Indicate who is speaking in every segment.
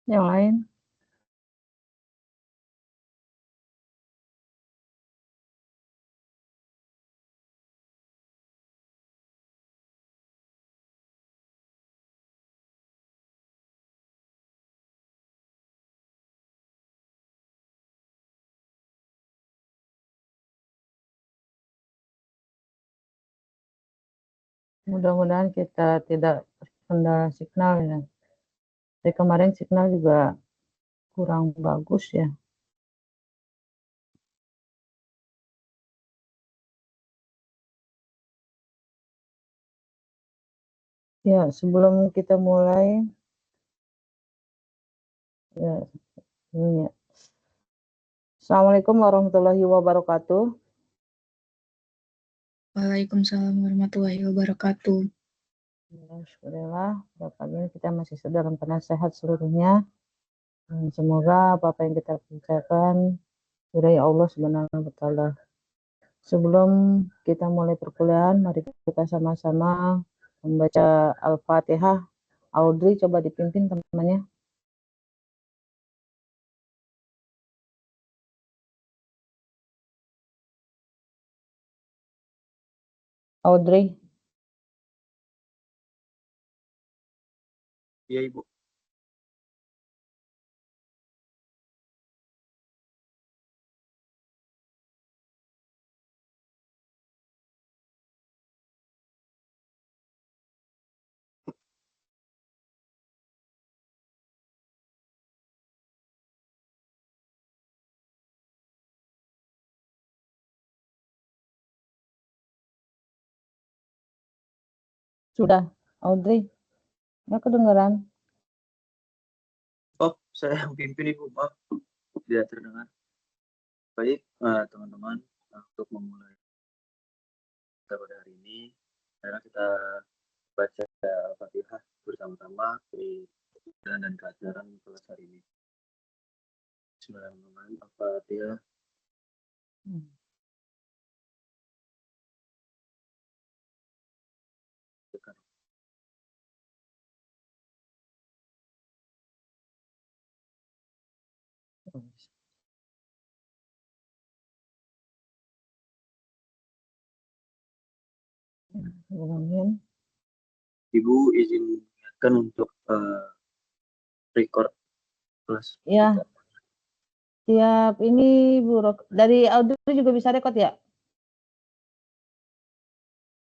Speaker 1: Yang lain? Mudah-mudahan kita tidak terkendala signal ya. Dari kemarin signal juga kurang bagus ya. Ya, sebelum kita mulai, ya, sebelumnya. Assalamualaikum warahmatullahi wabarakatuh.
Speaker 2: Waalaikumsalam warahmatullahi wabarakatuh.
Speaker 1: Alhamdulillah, pagi ini kita masih dalam keadaan sehat seluruhnya. Dan semoga apa yang kita kerjakan diridhai Allah Subhanahu wa taala. Sebelum kita mulai perkuliahan, mari kita sama-sama membaca Al-Fatihah. Audrey coba dipimpin teman-temannya. Audrey.
Speaker 3: Iya, Ibu.
Speaker 1: Sudah, Audrey. Nggak kedengaran.
Speaker 3: Oh, saya yang pimpin, Ibu. Maaf, tidak terdengar. Baik, teman-teman, untuk memulai kita pada hari ini, karena kita baca Al-Fatihah bersama-sama di dan keajaran kelas hari ini. Bismillahirrahmanirrahim. Al-Fatihah. Ibu izin mengingatkan untuk record kelas.
Speaker 1: Ya. Siap. Ini Bu dari Audrey juga bisa record ya?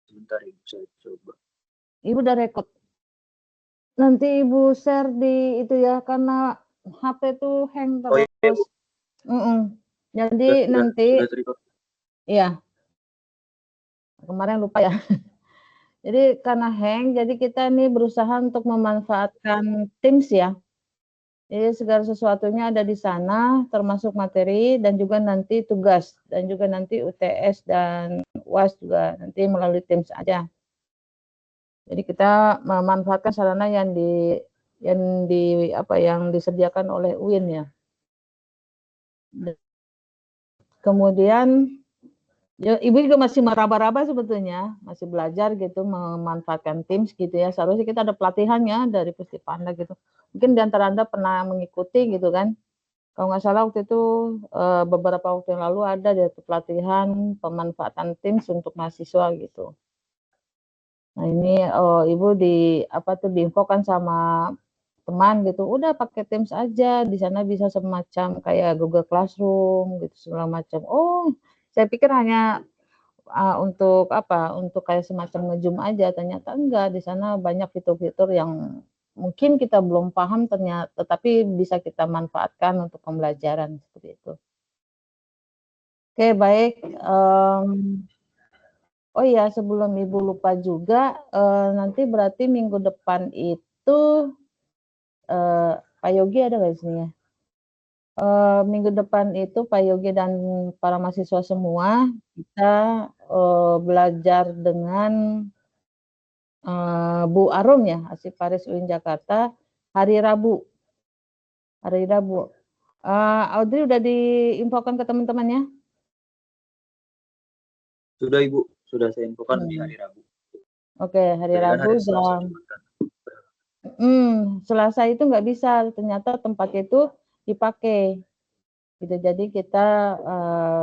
Speaker 3: Sebentar, Ibu, saya coba.
Speaker 1: Ibu udah record. Nanti Ibu share di itu ya, karena HP tuh hang terus.
Speaker 3: Oh, iya, Bu.
Speaker 1: Jadi nanti
Speaker 3: sudah record.
Speaker 1: Iya. Kemarin lupa ya. Jadi karena hang, jadi kita nih berusaha untuk memanfaatkan Teams ya. Jadi segala sesuatunya ada di sana, termasuk materi dan juga nanti tugas dan juga nanti UTS dan UAS juga nanti melalui Teams aja. Jadi kita memanfaatkan sarana yang disediakan oleh UIN ya. Kemudian ya, Ibu juga masih meraba-raba sebetulnya, masih belajar gitu memanfaatkan Teams gitu ya. Seharusnya kita ada pelatihannya dari Pusdipanda gitu. Mungkin di antara Anda pernah mengikuti gitu kan. Kalau nggak salah waktu itu beberapa waktu yang lalu ada dari pelatihan pemanfaatan Teams untuk mahasiswa gitu. Nah ini Ibu diinfokan sama teman gitu, udah pakai Teams aja, di sana bisa semacam kayak Google Classroom gitu segala macam. Oh, saya pikir hanya untuk kayak semacam nge-Zoom aja, ternyata enggak, di sana banyak fitur-fitur yang mungkin kita belum paham ternyata, tetapi bisa kita manfaatkan untuk pembelajaran seperti itu. Oke, baik. Oh iya, sebelum Ibu lupa juga, nanti berarti minggu depan itu Pak Yogi ada nggak di sini ya? Minggu depan itu Pak Yogi dan para mahasiswa semua kita belajar dengan Bu Arum ya, Arsiparis UIN Jakarta, hari Rabu. Audrey udah diinfokan ke teman-temannya?
Speaker 3: Sudah, Ibu, sudah saya infokan di hari Rabu.
Speaker 1: Oke, hari Rabu jam Selasa itu nggak bisa, ternyata tempatnya itu dipakai gitu. Jadi kita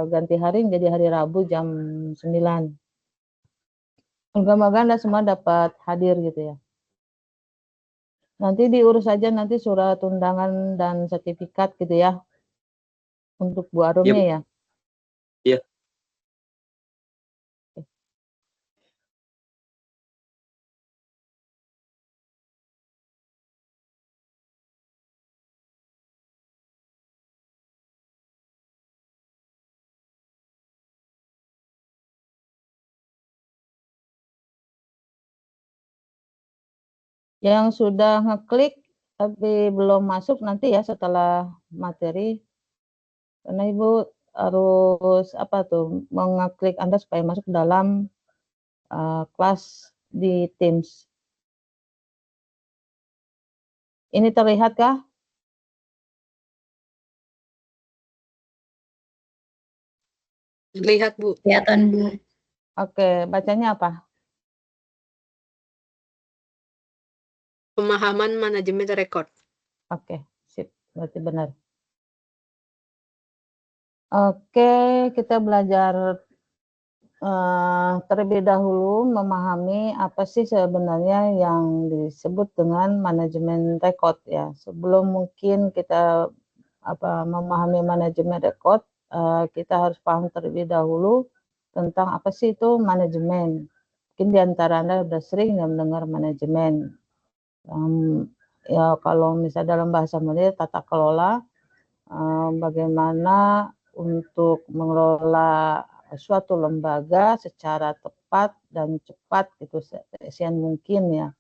Speaker 1: ganti hari menjadi hari Rabu jam 9. Moga-moga Anda semua dapat hadir gitu ya. Nanti diurus aja nanti surat undangan dan sertifikat gitu ya untuk Bu Arumnya
Speaker 3: Bu.
Speaker 1: ya.
Speaker 3: Iya.
Speaker 1: Yang sudah ngeklik tapi belum masuk nanti ya setelah materi, karena Ibu harus apa tuh mengeklik Anda supaya masuk dalam kelas di Teams. Ini terlihat kah?
Speaker 4: Lihat, Bu.
Speaker 2: Kelihatan, Bu.
Speaker 1: Oke, bacanya apa?
Speaker 4: Pemahaman manajemen rekod.
Speaker 1: Oke, sip, berarti benar. Oke, kita belajar terlebih dahulu memahami apa sih sebenarnya yang disebut dengan manajemen rekod ya. Sebelum mungkin kita memahami manajemen rekod, kita harus paham terlebih dahulu tentang apa sih itu manajemen. Mungkin di antara Anda sudah sering mendengar manajemen. Ya kalau misalnya dalam bahasa Melayu tata kelola, bagaimana untuk mengelola suatu lembaga secara tepat dan cepat itu seefisien mungkin ya.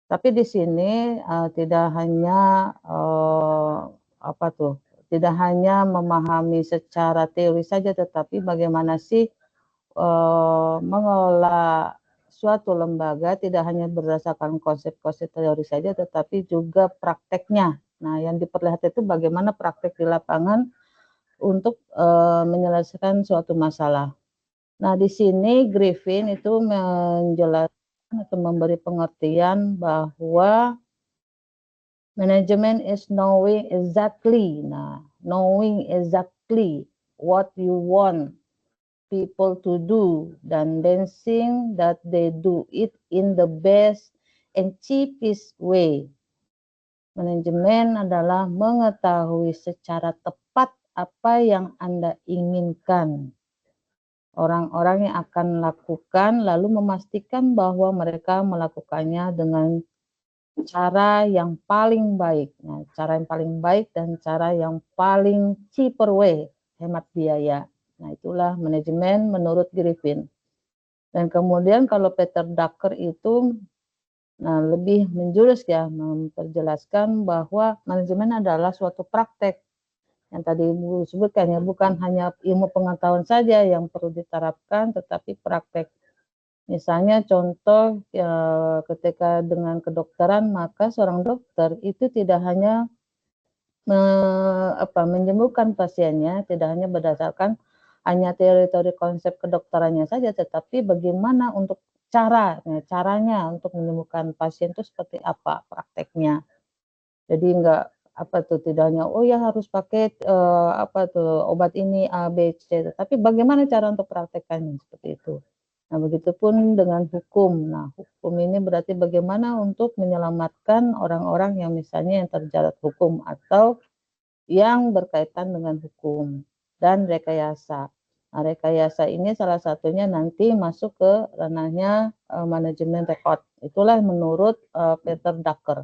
Speaker 1: Tapi di sini tidak hanya tidak hanya memahami secara teori saja, tetapi bagaimana sih mengelola suatu lembaga tidak hanya berdasarkan konsep-konsep teori saja, tetapi juga prakteknya. Nah, yang diperlihatkan itu bagaimana praktek di lapangan untuk menyelesaikan suatu masalah. Nah, di sini Griffin itu menjelaskan atau memberi pengertian bahwa manajemen is knowing exactly. Nah, knowing exactly what you want people to do dan dancing that they do it in the best and cheapest way. Manajemen adalah mengetahui secara tepat apa yang Anda inginkan. Orang-orang yang akan lakukan lalu memastikan bahwa mereka melakukannya dengan cara yang paling baik. Nah, cara yang paling baik dan cara yang paling cheaper way, hemat biaya. Nah, itulah manajemen menurut Griffin. Dan kemudian kalau Peter Drucker itu lebih menjurus ya, memperjelaskan bahwa manajemen adalah suatu praktek yang tadi Ibu sebutkan ya, bukan hanya ilmu pengetahuan saja yang perlu diterapkan, tetapi praktek. Misalnya contoh ya, ketika dengan kedokteran, maka seorang dokter itu tidak hanya menyembuhkan pasiennya, tidak hanya berdasarkan hanya teori-teori konsep kedokterannya saja, tetapi bagaimana untuk caranya untuk menyembuhkan pasien itu seperti apa prakteknya. Jadi enggak tidak hanya oh ya harus pakai obat ini A B C, tapi bagaimana cara untuk praktekkannya seperti itu. Nah, begitupun dengan hukum. Nah, hukum ini berarti bagaimana untuk menyelamatkan orang-orang yang misalnya yang terjerat hukum atau yang berkaitan dengan hukum dan rekayasa. Nah, rekayasa ini salah satunya nanti masuk ke ranahnya manajemen rekod. Itulah menurut Peter Drucker.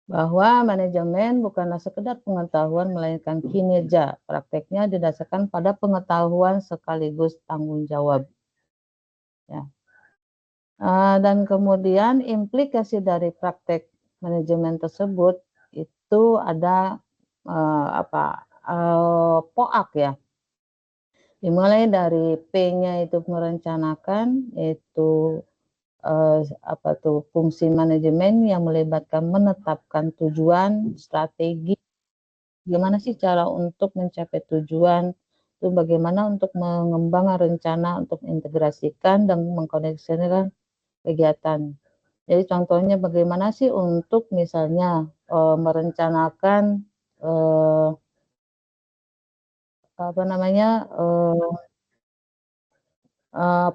Speaker 1: Bahwa manajemen bukanlah sekedar pengetahuan melainkan kinerja. Prakteknya didasarkan pada pengetahuan sekaligus tanggung jawab. Ya. Dan kemudian implikasi dari praktek manajemen tersebut itu ada POAK ya. Dimulai dari P-nya itu merencanakan, itu fungsi manajemen yang melibatkan menetapkan tujuan, strategi, gimana sih cara untuk mencapai tujuan, itu bagaimana untuk mengembangkan rencana untuk mengintegrasikan dan mengkoneksikan kegiatan. Jadi contohnya bagaimana sih untuk misalnya merencanakan apa namanya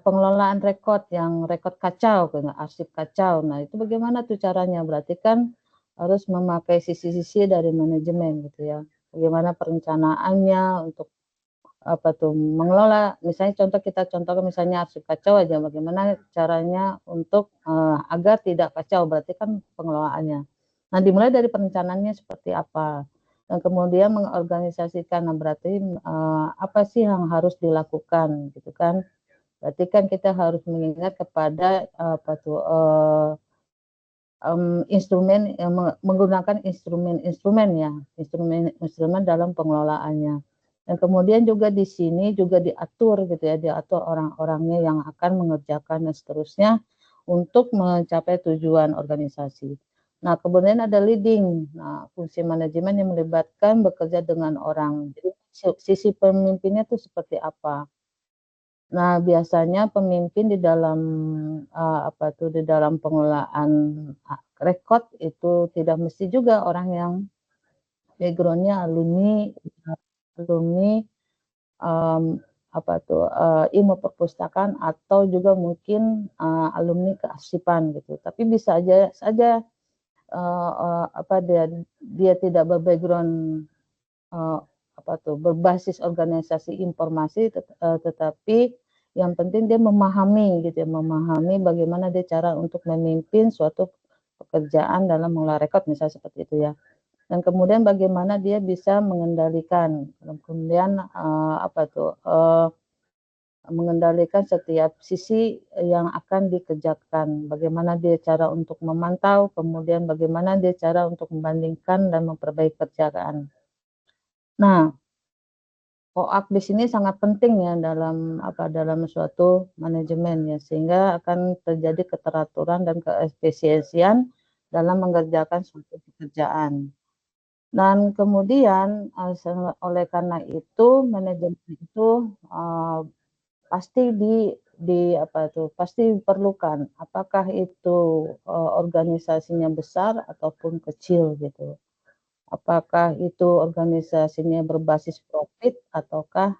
Speaker 1: pengelolaan rekod yang rekod kacau, arsip kacau. Nah itu bagaimana tuh caranya? Berarti kan harus memakai sisi-sisi dari manajemen gitu ya. Bagaimana perencanaannya untuk apa tuh mengelola, misalnya kita contohkan misalnya arsip kacau aja, bagaimana caranya untuk agar tidak kacau, berarti kan pengelolaannya. Nah dimulai dari perencanaannya seperti apa, dan kemudian mengorganisasikan. Nah berarti apa sih yang harus dilakukan gitu kan. Berarti kan kita harus mengingat kepada apa tuh instrumen menggunakan instrumen-instrumen ya, instrumen dalam pengelolaannya. Dan kemudian juga di sini juga diatur gitu ya, diatur orang-orangnya yang akan mengerjakan dan seterusnya untuk mencapai tujuan organisasi. Nah, kemudian ada leading. Nah, fungsi manajemen yang melibatkan bekerja dengan orang. Jadi sisi pemimpinnya itu seperti apa? Nah, biasanya pemimpin di dalam apa tuh di dalam pengelolaan rekod itu tidak mesti juga orang yang background-nya alumni apa tuh ilmu perpustakaan atau juga mungkin alumni kearsipan gitu. Tapi bisa aja saja apa dia tidak berbackground apa tuh berbasis organisasi informasi, tetapi yang penting dia memahami gitu ya, memahami bagaimana dia cara untuk memimpin suatu pekerjaan dalam mengelola rekod misalnya seperti itu ya. Dan kemudian bagaimana dia bisa mengendalikan, kemudian apa tuh mengendalikan setiap sisi yang akan dikerjakan, bagaimana dia cara untuk memantau, kemudian bagaimana dia cara untuk membandingkan dan memperbaiki kerjaan. Nah, OAK di sini sangat penting ya dalam suatu manajemen ya, sehingga akan terjadi keteraturan dan keefisiensian dalam mengerjakan suatu pekerjaan. Dan kemudian oleh karena itu manajemen itu pasti pasti diperlukan, apakah itu organisasinya besar ataupun kecil gitu. Apakah itu organisasinya berbasis profit ataukah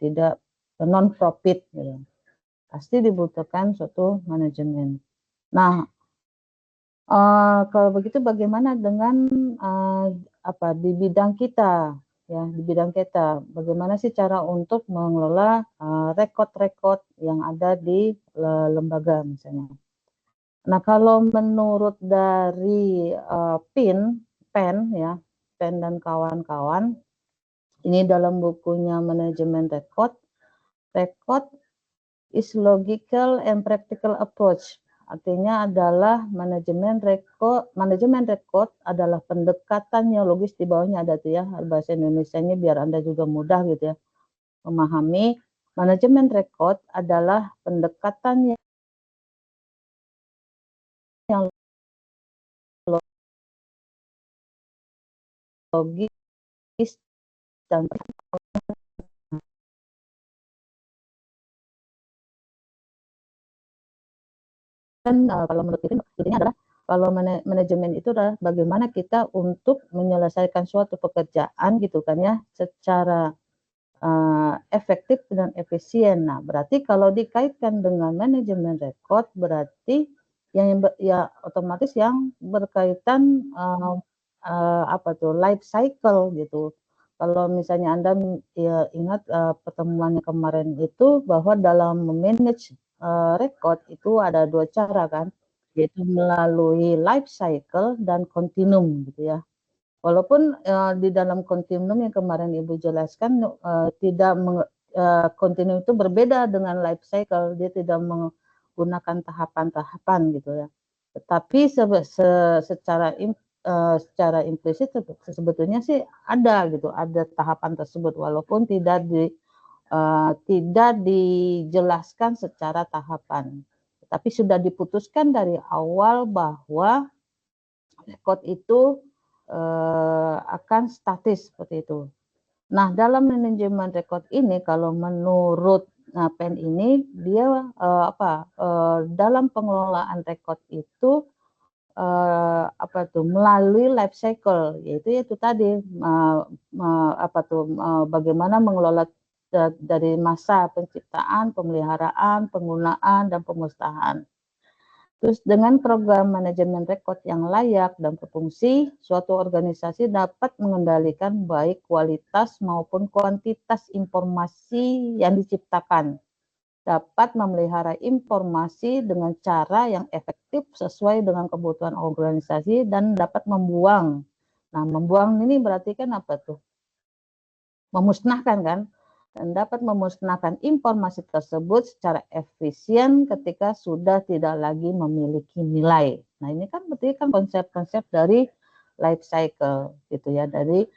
Speaker 1: tidak non-profit gitu. Pasti dibutuhkan suatu manajemen. Nah, kalau begitu bagaimana dengan di bidang kita ya, di bidang kita, bagaimana sih cara untuk mengelola rekod-rekod yang ada di lembaga misalnya. Nah, kalau menurut dari PEN ya, PEN dan kawan-kawan, ini dalam bukunya Manajemen Rekod, rekod is logical and practical approach. Artinya adalah manajemen rekod adalah pendekatannya logis, di bawahnya ada tuh ya bahasa Indonesianya biar Anda juga mudah gitu ya memahami. Manajemen rekod adalah pendekatan yang logis dan kalau menurut itu intinya adalah kalau manajemen itu adalah bagaimana kita untuk menyelesaikan suatu pekerjaan gitu kan ya secara efektif dan efisien. Nah, berarti kalau dikaitkan dengan manajemen rekod berarti yang ya otomatis yang berkaitan apa tuh life cycle gitu. Kalau misalnya Anda ya ingat pertemuan kemarin itu bahwa dalam memanage rekod itu ada 2 cara kan, yaitu melalui life cycle dan continuum gitu ya. Walaupun di dalam continuum yang kemarin Ibu jelaskan tidak continuum itu berbeda dengan life cycle, dia tidak menggunakan tahapan-tahapan gitu ya. Tetapi secara implisit sebetulnya sih ada gitu, ada tahapan tersebut walaupun tidak dijelaskan secara tahapan. Tapi sudah diputuskan dari awal bahwa rekod itu akan statis seperti itu. Nah, dalam manajemen rekod ini kalau menurut Nah, PEN ini dia dalam pengelolaan rekod itu melalui life cycle, yaitu tadi bagaimana mengelola dari masa penciptaan, pemeliharaan, penggunaan, dan pemusnahan. Terus dengan program manajemen rekod yang layak dan berfungsi, suatu organisasi dapat mengendalikan baik kualitas maupun kuantitas informasi yang diciptakan, dapat memelihara informasi dengan cara yang efektif sesuai dengan kebutuhan organisasi, dan dapat membuang. Nah, membuang ini berarti kan apa tuh? Memusnahkan kan? Dan dapat memusnahkan informasi tersebut secara efisien ketika sudah tidak lagi memiliki nilai. Nah, ini kan berarti kan konsep-konsep dari life cycle gitu ya. Dari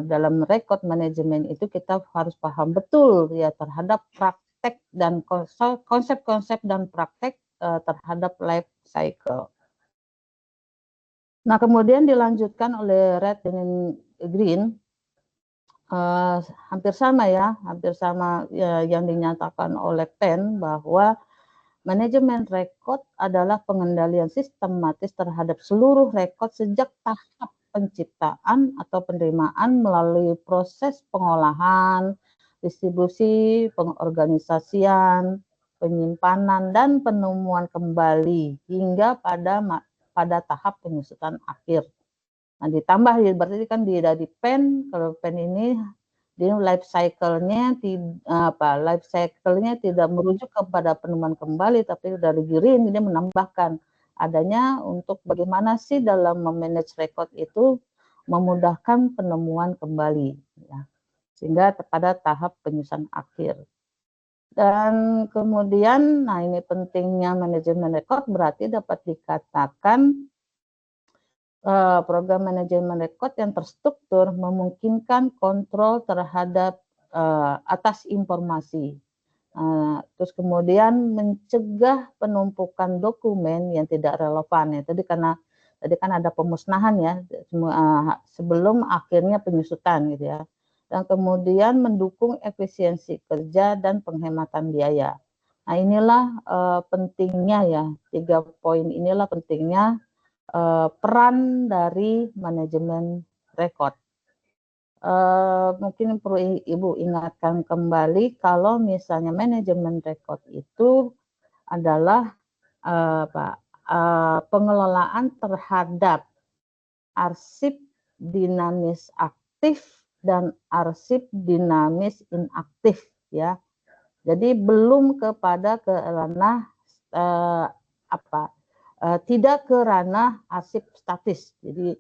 Speaker 1: dalam record management itu kita harus paham betul ya terhadap praktek dan konsep-konsep dan praktek terhadap life cycle. Nah, kemudian dilanjutkan oleh Red dengan Green. Hampir sama ya yang dinyatakan oleh PEN, bahwa manajemen rekod adalah pengendalian sistematis terhadap seluruh rekod sejak tahap penciptaan atau penerimaan melalui proses pengolahan, distribusi, pengorganisasian, penyimpanan, dan penemuan kembali hingga pada tahap penyusutan akhir. Nah, ditambah berarti kan dari PEN, kalau PEN ini dia life cycle-nya tidak merujuk kepada penemuan kembali, tapi dari Green dia menambahkan adanya untuk bagaimana sih dalam memanage record itu memudahkan penemuan kembali ya, sehingga pada tahap penyusunan akhir. Dan kemudian, nah ini pentingnya manajemen record, berarti dapat dikatakan program manajemen rekod yang terstruktur memungkinkan kontrol terhadap atas informasi. Terus kemudian mencegah penumpukan dokumen yang tidak relevan ya. Tadi kan ada pemusnahan ya sebelum akhirnya penyusutan gitu ya. Dan kemudian mendukung efisiensi kerja dan penghematan biaya. Nah, inilah pentingnya ya, 3 poin inilah pentingnya peran dari manajemen rekod. Mungkin perlu Ibu ingatkan kembali kalau misalnya manajemen rekod itu adalah pengelolaan terhadap arsip dinamis aktif dan arsip dinamis inaktif ya. Jadi belum kepada ke ranah tidak ke ranah arsip statis. Jadi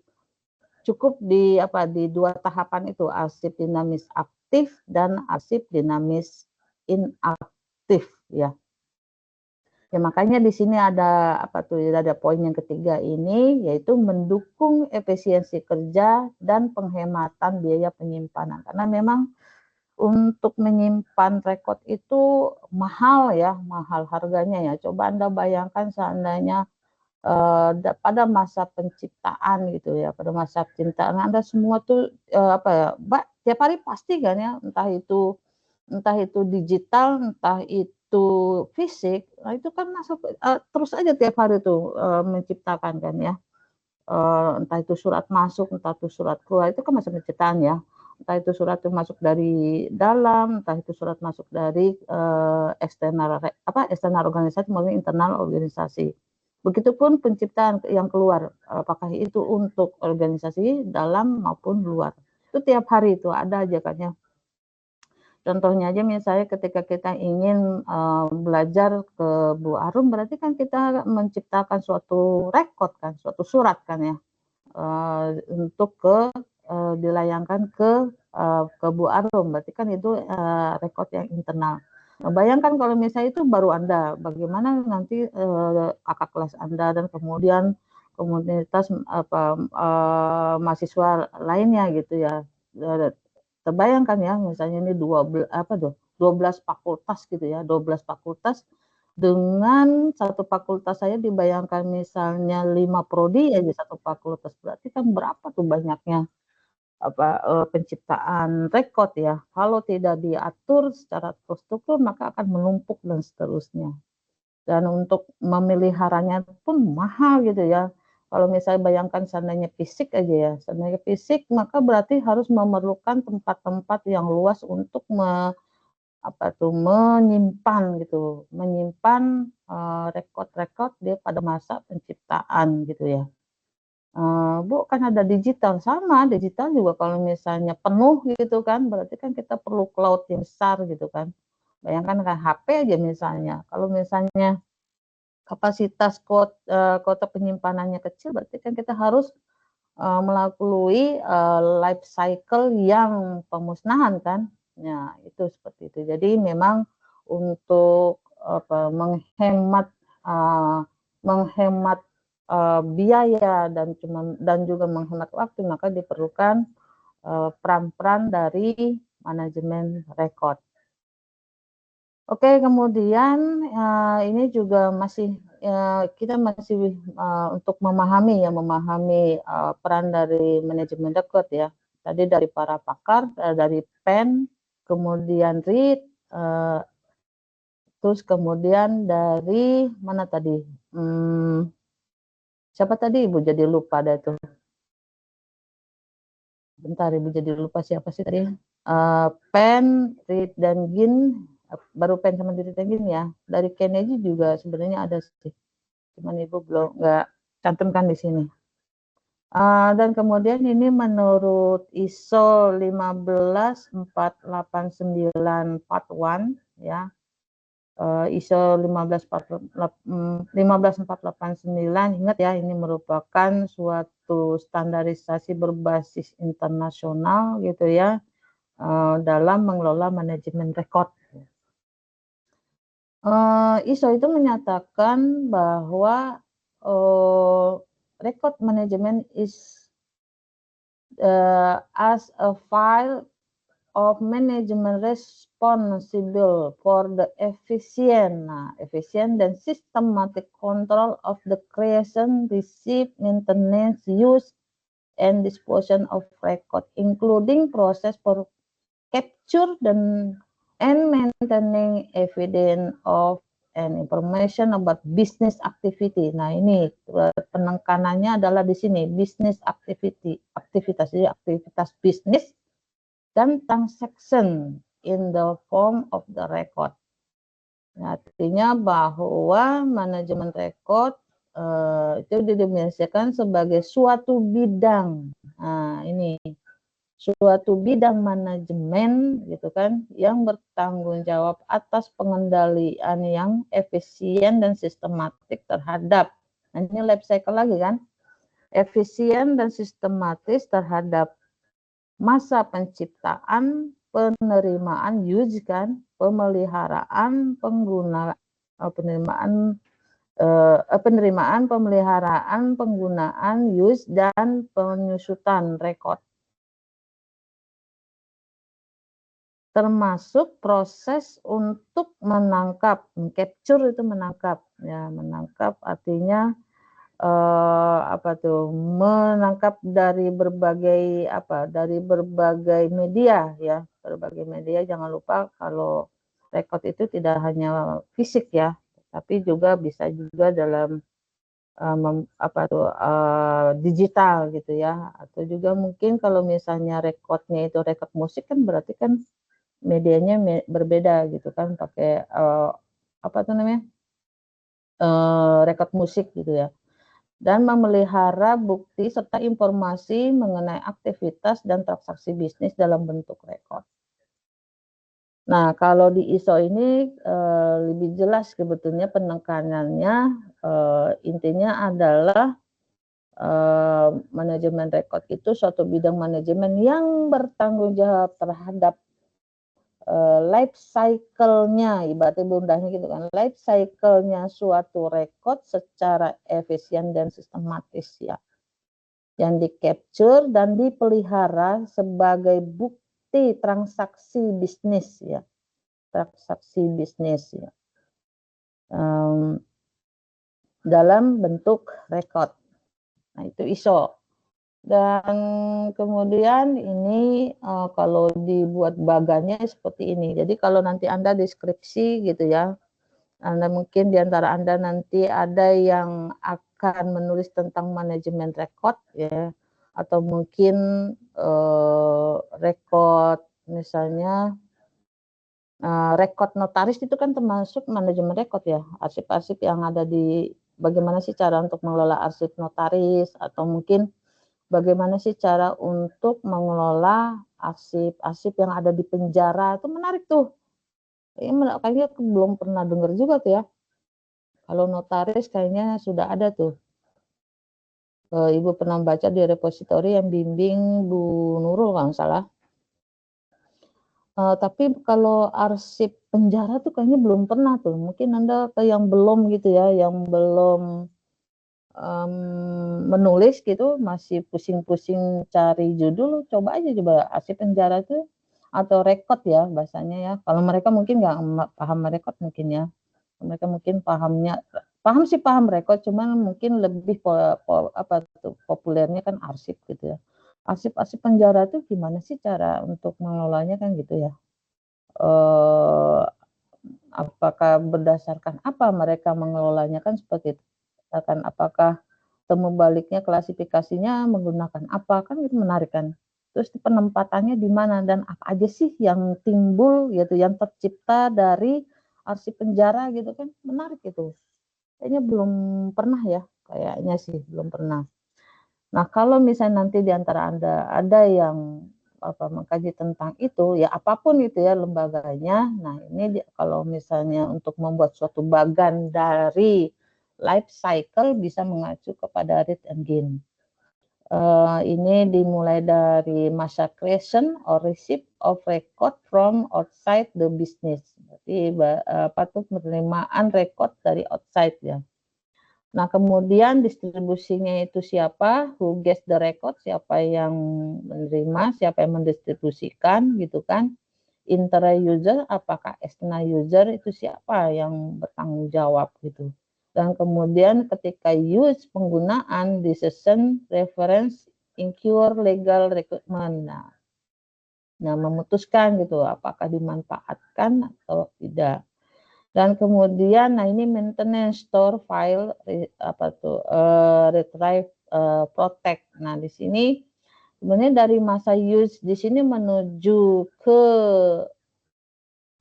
Speaker 1: cukup di 2 tahapan itu, arsip dinamis aktif dan arsip dinamis inaktif ya. Ya, makanya di sini ada ada poin yang ketiga ini, yaitu mendukung efisiensi kerja dan penghematan biaya penyimpanan. Karena memang untuk menyimpan rekod itu mahal ya, mahal harganya ya. Coba Anda bayangkan seandainya pada masa penciptaan gitu ya, pada masa penciptaan Anda semua tuh tiap hari pasti kan ya, entah itu digital, entah itu fisik, nah itu kan masuk terus aja tiap hari tuh menciptakan kan ya, entah itu surat masuk, entah itu surat keluar, itu kan masa penciptaan ya, entah itu surat itu masuk dari dalam, entah itu surat masuk dari eksternal organisasi maupun internal organisasi. Begitupun penciptaan yang keluar, apakah itu untuk organisasi dalam maupun luar. Itu tiap hari itu ada aja kan ya. Contohnya aja misalnya ketika kita ingin belajar ke Bu Arum, berarti kan kita menciptakan suatu rekod kan, suatu surat kan ya, untuk dilayangkan ke Bu Arum, berarti kan itu rekod yang internal. Nah, bayangkan kalau misalnya itu baru Anda, bagaimana nanti kakak kelas Anda dan kemudian komunitas mahasiswa lainnya gitu ya. Terbayangkan ya, misalnya ini 12 fakultas gitu ya, 12 fakultas dengan satu fakultas saya dibayangkan misalnya 5 prodi aja satu fakultas, berarti kan berapa tuh banyaknya penciptaan rekod ya, kalau tidak diatur secara terstruktur maka akan menumpuk dan seterusnya. Dan untuk memeliharanya pun mahal gitu ya. Kalau misalnya bayangkan seandainya fisik aja ya, seandainya fisik maka berarti harus memerlukan tempat-tempat yang luas untuk menyimpan gitu, menyimpan rekod-rekod dia pada masa penciptaan gitu ya. Bu kan ada digital, sama digital juga kalau misalnya penuh gitu kan, berarti kan kita perlu cloud yang besar gitu kan. Bayangkan kan HP aja misalnya, kalau misalnya kapasitas kota penyimpanannya kecil, berarti kan kita harus melalui life cycle yang pemusnahan kan. Ya, itu seperti itu. Jadi memang untuk menghemat biaya dan juga menghemat waktu, maka diperlukan peran-peran dari manajemen rekod. Oke, kemudian ini juga masih kita masih untuk memahami peran dari manajemen rekod ya. Tadi dari para pakar, dari PEN, kemudian REIT, terus kemudian dari mana tadi? Siapa tadi Ibu jadi lupa deh tuh. Bentar Ibu jadi lupa siapa sih tadi? PEN, REIT dan GIN, baru PEN sama REIT dan GIN ya. Dari Kennedy juga sebenarnya ada sih. Cuman Ibu belum nggak cantumkan di sini. Dan kemudian ini menurut ISO 15489 Part 1 ya. ISO 15489, ingat ya, ini merupakan suatu standarisasi berbasis internasional gitu ya, dalam mengelola manajemen rekod. ISO itu menyatakan bahwa record management is as a file of management responsible for the efficient and systematic control of the creation, receipt, maintenance, use, and disposition of record, including process for capture and maintaining evidence of and information about business activity. Nah, ini penekanannya adalah di sini business activity, jadi aktivitas bisnis dan transaction in the form of the record. Nah, artinya bahwa manajemen rekod itu didefinisikan sebagai suatu bidang. Nah, ini suatu bidang manajemen gitu kan, yang bertanggung jawab atas pengendalian yang efisien dan sistematik terhadap, nah ini life cycle lagi kan, efisien dan sistematis terhadap masa penciptaan, penerimaan use kan, pemeliharaan, penerimaan, pemeliharaan, penggunaan, use, dan penyusutan rekod. Termasuk proses untuk menangkap, capture itu menangkap, ya menangkap artinya menangkap dari berbagai media ya, berbagai media. Jangan lupa kalau rekod itu tidak hanya fisik ya, tapi juga bisa juga dalam digital gitu ya, atau juga mungkin kalau misalnya rekodnya itu rekod musik kan berarti kan medianya berbeda gitu kan, pakai rekod musik gitu ya, dan memelihara bukti serta informasi mengenai aktivitas dan transaksi bisnis dalam bentuk rekod. Nah, kalau di ISO ini lebih jelas sebetulnya penekanannya, intinya adalah manajemen rekod itu suatu bidang manajemen yang bertanggung jawab terhadap life cycle-nya, ibaratnya bundahnya gitu kan, life cycle-nya suatu rekod secara efisien dan sistematis ya, yang di-capture dan dipelihara sebagai bukti transaksi bisnis ya, dalam bentuk rekod. Nah, itu ISO. Dan kemudian ini kalau dibuat bagannya seperti ini. Jadi kalau nanti Anda deskripsi gitu ya, Anda mungkin di antara Anda nanti ada yang akan menulis tentang manajemen rekod ya, atau mungkin rekod misalnya rekod notaris itu kan termasuk manajemen rekod ya, arsip-arsip yang ada di bagaimana sih cara untuk mengelola arsip notaris, atau mungkin bagaimana sih cara untuk mengelola arsip-arsip yang ada di penjara, itu menarik tuh. Kayaknya aku belum pernah dengar juga tuh ya. Kalau notaris kayaknya sudah ada tuh. Ibu pernah baca di repositori yang bimbing Bu Nurul kalau nggak salah. Tapi kalau arsip penjara tuh kayaknya belum pernah tuh. Mungkin Anda yang belum gitu ya, yang belum menulis gitu, masih pusing-pusing cari judul, coba aja coba arsip penjara tuh atau rekod ya bahasanya ya. Kalau mereka mungkin nggak paham rekod mungkin ya. Mereka mungkin paham sih paham rekod, cuman mungkin lebih populernya kan arsip gitu ya. Arsip-arsip penjara tuh gimana sih cara untuk mengelolanya kan gitu ya. Apakah berdasarkan apa mereka mengelolanya kan seperti itu. Apakah temu baliknya klasifikasinya menggunakan apa, kan itu menarik kan. Terus penempatannya di mana dan apa aja sih yang timbul gitu, yang tercipta dari arsip penjara gitu kan, menarik itu. Kayaknya belum pernah ya, kayaknya sih belum pernah. Nah, kalau misalnya nanti di antara Anda ada yang mengkaji tentang itu, ya apapun itu ya lembaganya. Nah, ini kalau misalnya untuk membuat suatu bagan dari life cycle bisa mengacu kepada read and gain. Ini dimulai dari masa creation or receipt of record from outside the business. Berarti penerimaan record dari outside ya. Nah, kemudian distribusinya itu siapa, who gets the record, siapa yang menerima, siapa yang mendistribusikan gitu kan. Internal user, apakah external user itu siapa yang bertanggung jawab gitu. Dan kemudian ketika use penggunaan decision reference incur legal requirement. Nah, memutuskan gitu apakah dimanfaatkan atau tidak. Dan kemudian nah ini maintenance, store, file, retrieve, protect. Nah, di sini sebenarnya dari masa use di sini menuju ke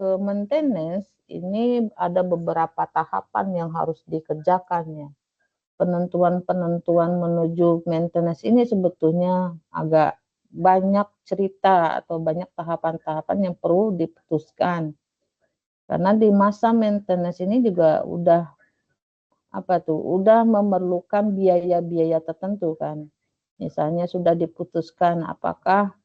Speaker 1: maintenance ini ada beberapa tahapan yang harus dikerjakan ya. Penentuan-penentuan menuju maintenance ini sebetulnya agak banyak cerita atau banyak tahapan-tahapan yang perlu diputuskan. Karena di masa maintenance ini juga udah memerlukan biaya-biaya tertentu kan. Misalnya sudah diputuskan apakah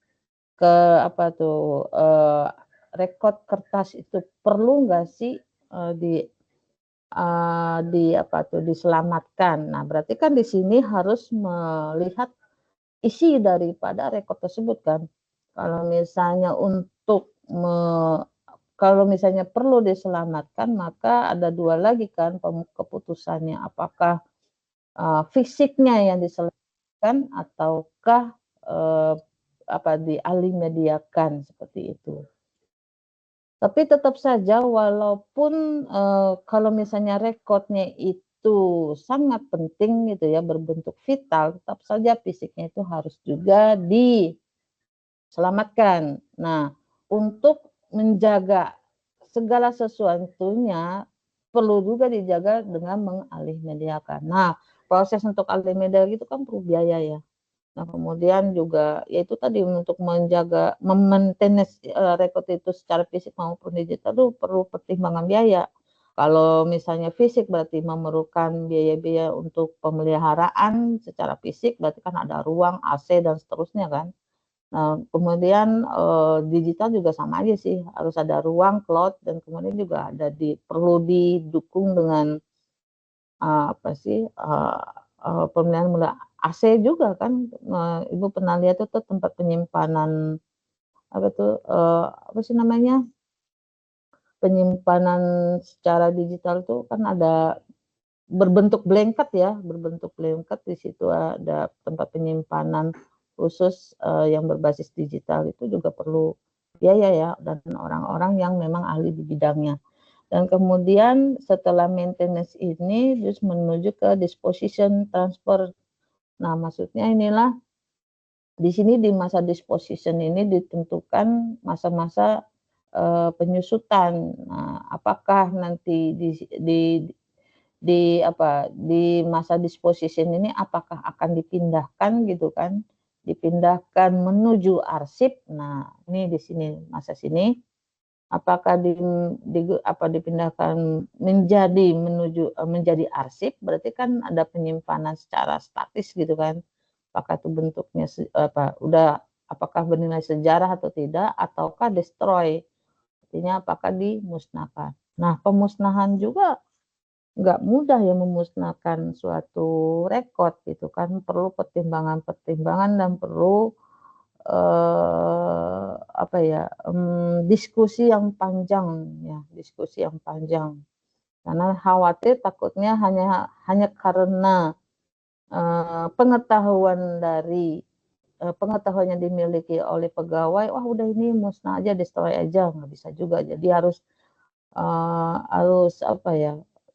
Speaker 1: rekod kertas itu perlu nggak sih diselamatkan. Nah, berarti kan di sini harus melihat isi daripada rekod tersebut kan. Kalau misalnya kalau misalnya perlu diselamatkan, maka ada dua lagi kan keputusannya, apakah fisiknya yang diselamatkan ataukah dialih mediakan seperti itu. Tapi tetap saja walaupun kalau misalnya rekodnya itu sangat penting gitu ya, berbentuk vital, tetap saja fisiknya itu harus juga diselamatkan. Nah, untuk menjaga segala sesuatunya perlu juga dijaga dengan mengalih mediakan. Nah, proses untuk alih mediakan itu kan perlu biaya ya. Nah, kemudian juga yaitu tadi untuk menjaga maintenance rekod itu secara fisik maupun digital itu perlu pertimbangan biaya. Kalau misalnya fisik berarti memerlukan biaya-biaya untuk pemeliharaan secara fisik, berarti kan ada ruang, AC dan seterusnya kan. Nah, kemudian digital juga sama aja sih, harus ada ruang, cloud, dan kemudian juga perlu didukung dengan pemilihan mulai AC juga kan. Ibu pernah lihat itu tempat penyimpanan apa sih namanya, penyimpanan secara digital tuh kan ada berbentuk blanket ya, berbentuk blanket. Di situ ada tempat penyimpanan khusus yang berbasis digital, itu juga perlu biaya ya, dan orang-orang yang memang ahli di bidangnya. Dan kemudian setelah maintenance ini terus menuju ke disposition transfer. Nah, maksudnya inilah di sini di masa disposition ini ditentukan masa-masa penyusutan. Nah, apakah nanti di masa disposition ini apakah akan dipindahkan gitu kan, dipindahkan menuju arsip. Nah, ini di sini masa sini apakah dipindahkan menjadi arsip, berarti kan ada penyimpanan secara statis gitu kan. Apakah itu bentuknya apakah bernilai sejarah atau tidak, ataukah destroy, artinya apakah dimusnahkan. Nah, pemusnahan juga nggak mudah ya, memusnahkan suatu rekod gitu kan, perlu pertimbangan-pertimbangan dan perlu diskusi yang panjang ya, diskusi yang panjang. Karena khawatir takutnya hanya karena pengetahuan yang dimiliki oleh pegawai, wah udah ini musnah aja, destroy aja, nggak bisa juga. Jadi harus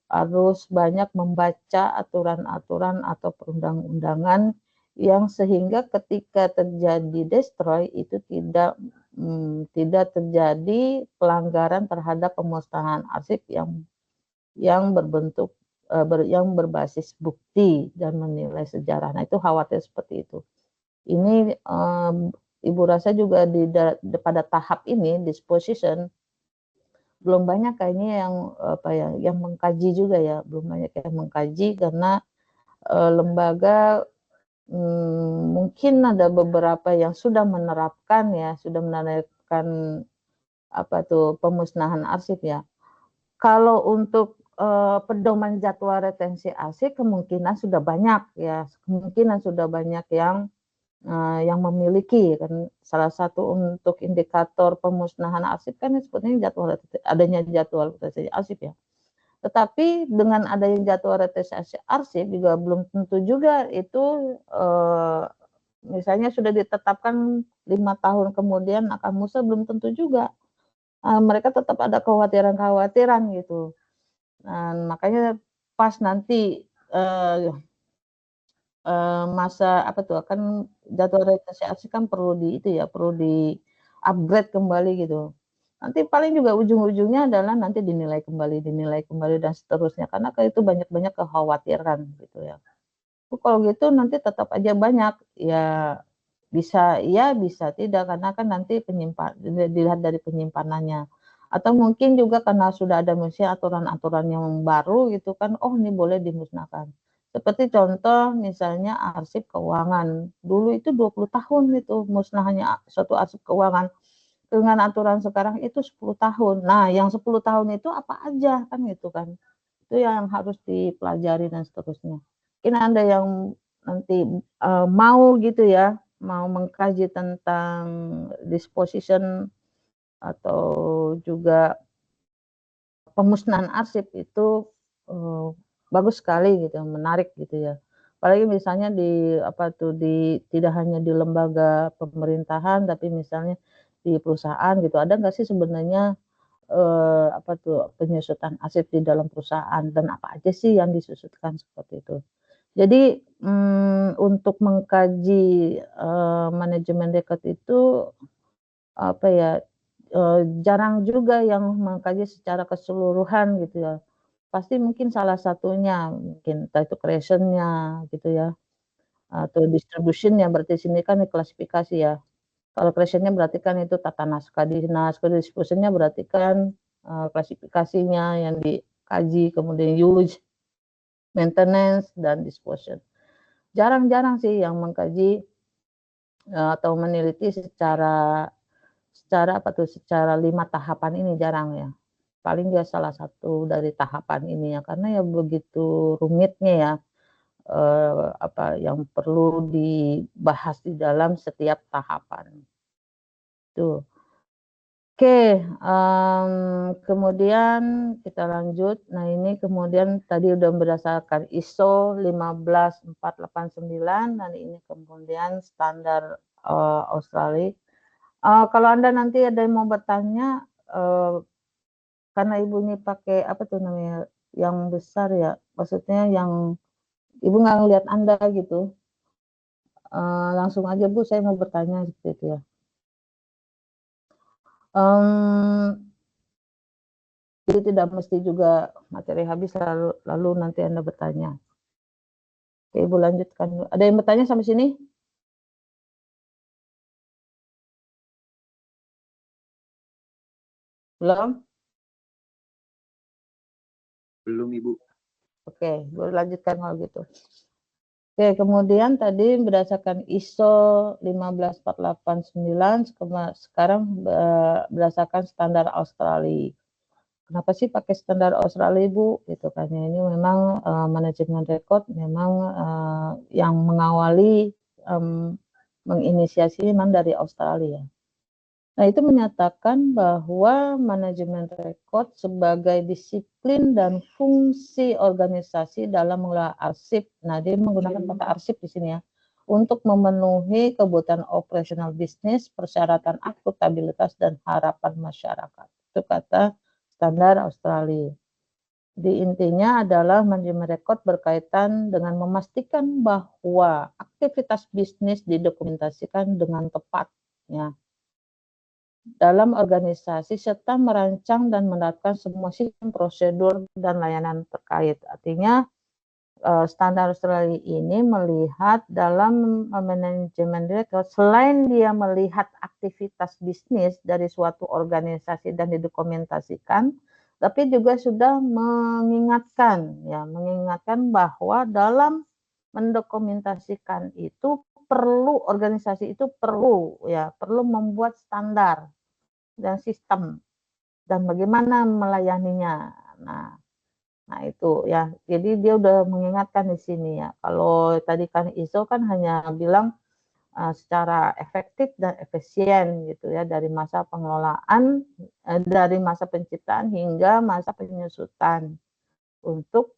Speaker 1: harus banyak membaca aturan-aturan atau perundang-undangan yang sehingga ketika terjadi destroy itu tidak terjadi pelanggaran terhadap pemusnahan arsip yang berbasis bukti dan menilai sejarah. Nah, itu khawatir seperti itu. Ini Ibu rasa juga pada tahap ini disposition belum banyak kayaknya yang mengkaji juga ya, belum banyak yang mengkaji karena lembaga mungkin ada beberapa yang sudah menerapkan pemusnahan arsip ya. Kalau untuk pedoman jadwal retensi arsip kemungkinan sudah banyak ya, yang memiliki kan. Salah satu untuk indikator pemusnahan arsip kan sebetulnya adanya jadwal retensi arsip ya. Tetapi dengan adanya jadwal retensi arsip juga belum tentu juga itu misalnya sudah ditetapkan 5 tahun kemudian akan musnah, belum tentu juga. Mereka tetap ada kekhawatiran-kekhawatiran gitu. Nah, makanya pas nanti masa kan jadwal retensi arsip kan perlu di-upgrade kembali gitu. Nanti paling juga ujung-ujungnya adalah nanti dinilai kembali dan seterusnya, karena itu banyak kekhawatiran gitu ya. Kalau gitu nanti tetap aja banyak, ya bisa iya, bisa tidak, karena kan nanti dilihat dari penyimpanannya. Atau mungkin juga karena sudah ada misalnya aturan-aturan yang baru gitu kan, oh ini boleh dimusnahkan. Seperti contoh misalnya arsip keuangan. Dulu itu 20 tahun itu musnahnya suatu arsip keuangan. Dengan aturan sekarang itu 10 tahun. Nah, yang 10 tahun itu apa aja kan gitu kan. Itu yang harus dipelajari dan seterusnya. Mungkin Anda yang nanti mau gitu ya, mau mengkaji tentang disposition atau juga pemusnahan arsip itu bagus sekali gitu, menarik gitu ya. Apalagi misalnya tidak hanya di lembaga pemerintahan, tapi misalnya di perusahaan gitu. Ada nggak sih sebenarnya penyusutan arsip di dalam perusahaan dan apa aja sih yang disusutkan seperti itu. Jadi untuk mengkaji manajemen rekod itu jarang juga yang mengkaji secara keseluruhan gitu ya. Pasti mungkin salah satunya, mungkin entah itu creation-nya gitu ya, atau distribution-nya, berarti sini kan klasifikasi ya. Kalau creation-nya berarti kan itu tata naskah dinas, kalau distribution-nya berarti kan klasifikasinya yang dikaji, kemudian use, maintenance, dan disposition. Jarang-jarang sih yang mengkaji atau meneliti secara 5 tahapan ini, jarang ya. Paling dia salah satu dari tahapan ini ya, karena ya begitu rumitnya ya, yang perlu dibahas di dalam setiap tahapan. Tuh. Oke, Oke, kemudian kita lanjut. Nah, ini kemudian tadi udah berdasarkan ISO 15489 dan ini kemudian standar Australia. Kalau Anda nanti ada yang mau bertanya, karena Ibu ini pakai apa tuh namanya, yang besar ya, maksudnya yang Ibu nggak ngelihat Anda gitu. Langsung aja Bu, saya mau bertanya seperti itu ya. Jadi tidak mesti juga materi habis lalu nanti Anda bertanya. Oke, Ibu lanjutkan. Ada yang bertanya sampai sini? Belum?
Speaker 3: Belum, Ibu.
Speaker 1: Oke, Ibu lanjutkan kalau gitu. Oke, kemudian tadi berdasarkan ISO 15489, sekarang berdasarkan standar Australia. Kenapa sih pakai standar Australia, Bu? Gitu kan ya. Ini memang manajemen rekod memang yang mengawali menginisiasi memang dari Australia. Nah, itu menyatakan bahwa manajemen rekod sebagai disiplin dan fungsi organisasi dalam mengelola arsip. Nah, dia menggunakan kata arsip di sini ya, untuk memenuhi kebutuhan operasional bisnis, persyaratan akuntabilitas dan harapan masyarakat. Itu kata standar Australia. Di intinya adalah manajemen rekod berkaitan dengan memastikan bahwa aktivitas bisnis didokumentasikan dengan tepat, ya, dalam organisasi serta merancang dan menerapkan semua sistem, prosedur, dan layanan terkait. Artinya standar Australia ini melihat dalam manajemen rekod, selain dia melihat aktivitas bisnis dari suatu organisasi dan didokumentasikan, tapi juga sudah mengingatkan bahwa dalam mendokumentasikan itu organisasi itu perlu membuat standar dan sistem dan bagaimana melayaninya. Nah itu ya. Jadi dia udah mengingatkan di sini ya. Kalau tadi kan ISO kan hanya bilang secara efektif dan efisien gitu ya, dari masa pengelolaan, dari masa penciptaan hingga masa penyusutan untuk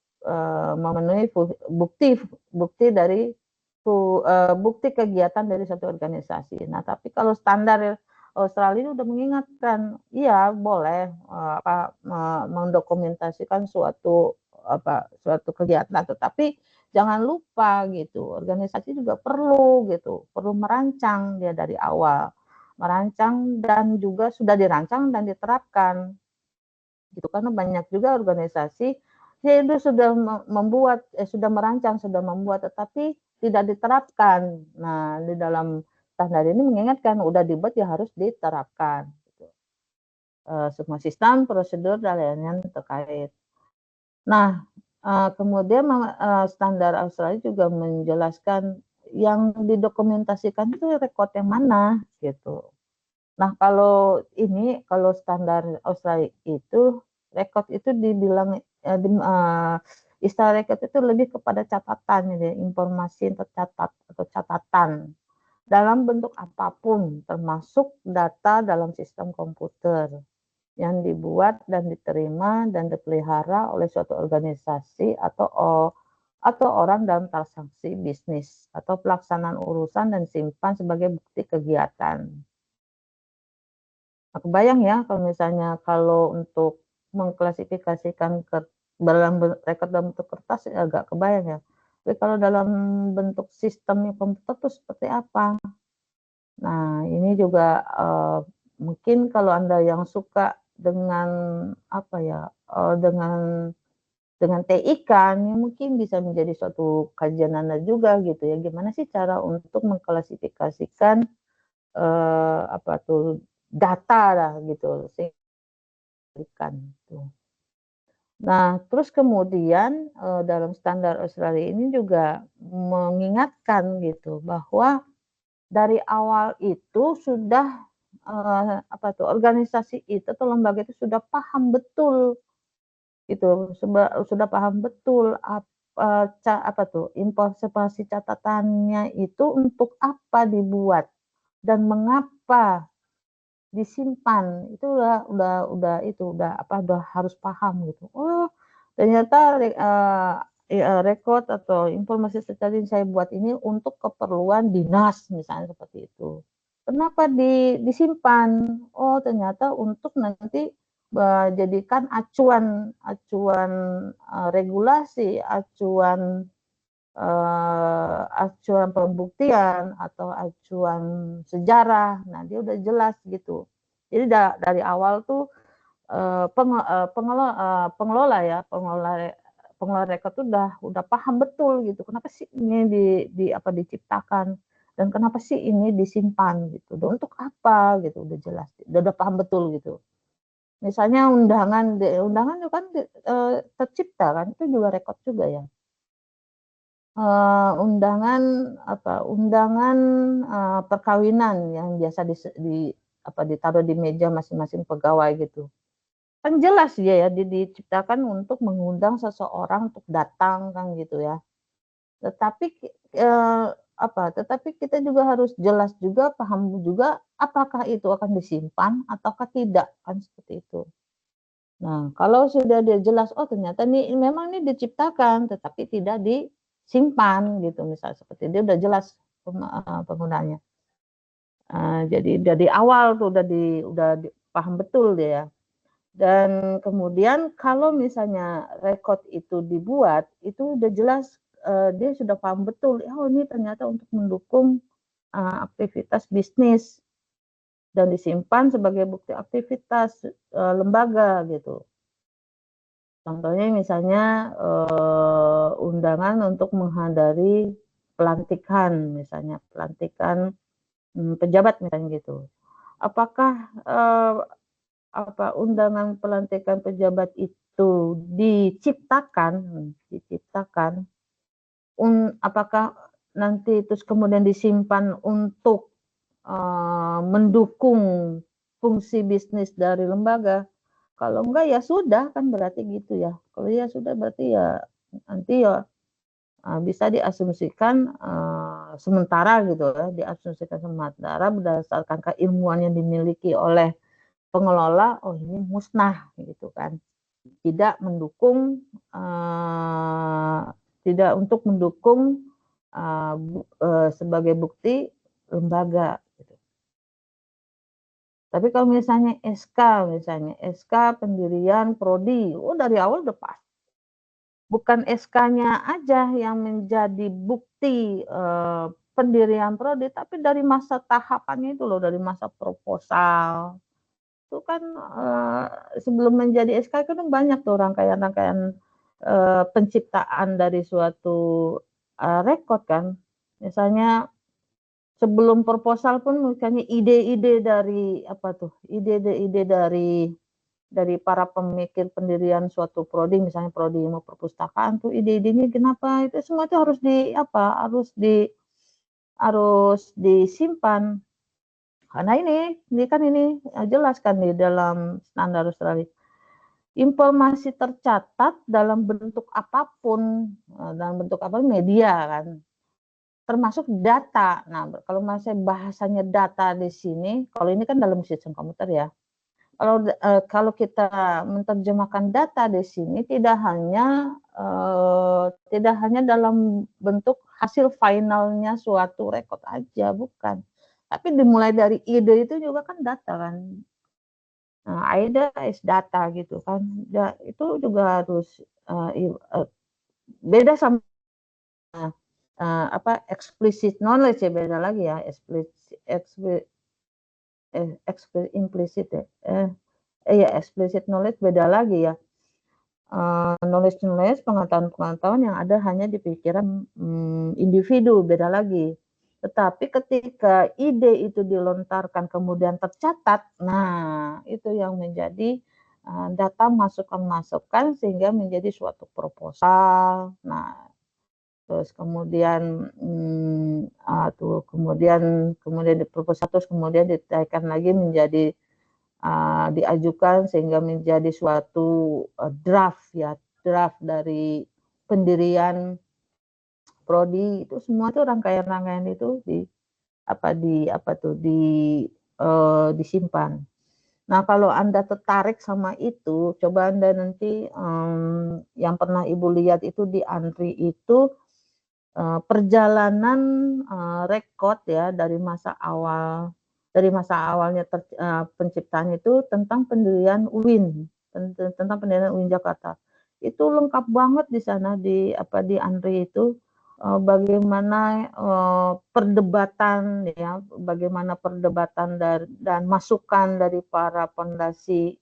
Speaker 1: memenuhi bukti dari bukti kegiatan dari satu organisasi. Nah, tapi kalau standar Australia udah mengingatkan, iya boleh mendokumentasikan suatu kegiatan, tetapi jangan lupa gitu, organisasi juga perlu merancang dia dari awal, merancang dan juga sudah dirancang dan diterapkan gitu, karena banyak juga organisasi itu sudah sudah merancang, sudah membuat, tetapi tidak diterapkan. Nah, di dalam standar ini mengingatkan, udah dibuat ya harus diterapkan. Gitu. Semua sistem, prosedur, dan lain-lain terkait. Nah, kemudian standar Australia juga menjelaskan yang didokumentasikan itu rekod yang mana gitu. Nah, kalau standar Australia itu rekod itu dibilang istilah rekod itu lebih kepada catatan, ya, informasi tercatat atau catatan dalam bentuk apapun, termasuk data dalam sistem komputer yang dibuat dan diterima dan dipelihara oleh suatu organisasi atau orang dalam transaksi bisnis atau pelaksanaan urusan dan simpan sebagai bukti kegiatan. Nah, kebayang ya kalau untuk mengklasifikasikan dalam rekod dalam bentuk kertas ya agak kebayang ya. Tapi kalau dalam bentuk sistemnya komputer itu seperti apa? Nah, ini juga mungkin kalau Anda yang suka dengan apa ya, dengan TIK ini mungkin bisa menjadi suatu kajian Anda juga gitu ya. Gimana sih cara untuk mengklasifikasikan data lah gitu, signifikan gitu. Nah, terus kemudian dalam standar Australia ini juga mengingatkan gitu bahwa dari awal itu sudah organisasi itu atau lembaga itu sudah paham betul gitu, sudah paham betul informasi catatannya itu untuk apa dibuat dan mengapa disimpan. Itu udah harus paham gitu. Oh, ternyata rekod atau informasi tadi yang saya buat ini untuk keperluan dinas misalnya seperti itu. Kenapa disimpan? Oh, ternyata untuk nanti jadikan acuan regulasi, acuan pembuktian atau acuan sejarah. Nah, dia udah jelas gitu. Jadi dari awal tuh pengelola rekod tuh udah paham betul gitu. Kenapa sih ini diciptakan dan kenapa sih ini disimpan gitu. Dan untuk apa gitu udah jelas. Udah paham betul gitu. Misalnya undangan itu kan tercipta kan, itu juga rekod juga ya. Undangan perkawinan yang biasa ditaruh di meja masing-masing pegawai gitu. Kan jelas dia ya diciptakan untuk mengundang seseorang untuk datang kan gitu ya. Tetapi kita juga harus jelas juga, paham juga apakah itu akan disimpan ataukah tidak kan seperti itu. Nah, kalau sudah dia jelas, oh ternyata memang ini diciptakan tetapi tidak disimpan gitu, misal seperti dia udah jelas penggunaannya. Jadi dari awal tuh udah paham betul dia ya. Dan kemudian kalau misalnya rekod itu dibuat, itu udah jelas dia sudah paham betul, oh ini ternyata untuk mendukung aktivitas bisnis dan disimpan sebagai bukti aktivitas lembaga gitu. Contohnya misalnya undangan untuk menghadiri pelantikan, misalnya pelantikan pejabat misalnya gitu. Apakah undangan pelantikan pejabat itu diciptakan, apakah nanti terus kemudian disimpan untuk mendukung fungsi bisnis dari lembaga? Kalau enggak ya sudah kan berarti gitu ya. Kalau ya sudah berarti ya nanti ya bisa diasumsikan sementara gitu ya, diasumsikan sementara berdasarkan keilmuan yang dimiliki oleh pengelola, oh ini musnah gitu kan. Tidak mendukung tidak untuk mendukung sebagai bukti lembaga gitu. Tapi kalau misalnya SK pendirian prodi, oh dari awal udah pas. Bukan SK-nya aja yang menjadi bukti pendirian prodi, tapi dari masa tahapannya itu loh, dari masa proposal. Itu kan sebelum menjadi SK kan banyak tuh rangkaian-rangkaian penciptaan dari suatu rekod kan. Misalnya sebelum proposal pun misalnya ide-ide dari ide-ide dari para pemikir pendirian suatu prodi, misalnya prodi ilmu perpustakaan tuh ide-idenya kenapa itu semua itu harus disimpan. Karena ini kan jelas kan di dalam standar Australia. Informasi tercatat dalam bentuk apapun media kan, termasuk data. Nah, kalau masih bahasanya data di sini, kalau ini kan dalam sistem komputer ya. Kalau kita menerjemahkan data di sini tidak hanya dalam bentuk hasil finalnya suatu rekod aja, bukan. Tapi dimulai dari ide itu juga kan data kan. Nah, AIDA is data gitu kan. Itu juga harus beda sama explicit knowledge ya, beda lagi ya, implicit ya. Explicit knowledge beda lagi ya. Knowledge pengetahuan yang ada hanya di pikiran individu, beda lagi. Tetapi ketika ide itu dilontarkan kemudian tercatat, nah itu yang menjadi data masukan sehingga menjadi suatu proposal. Nah, terus kemudian kemudian di proposal terus kemudian ditaikkan lagi menjadi diajukan sehingga menjadi suatu draft dari pendirian prodi. Itu semua tuh rangkaian-rangkaian itu disimpan. Nah, kalau Anda tertarik sama itu, coba Anda nanti yang pernah Ibu lihat itu di Andri itu perjalanan rekod ya dari masa awalnya penciptaan itu tentang pendirian UIN, tentang pendirian UIN Jakarta. Itu lengkap banget di sana di Andri itu. Bagaimana perdebatan ya, bagaimana perdebatan dan masukan dari para pondasi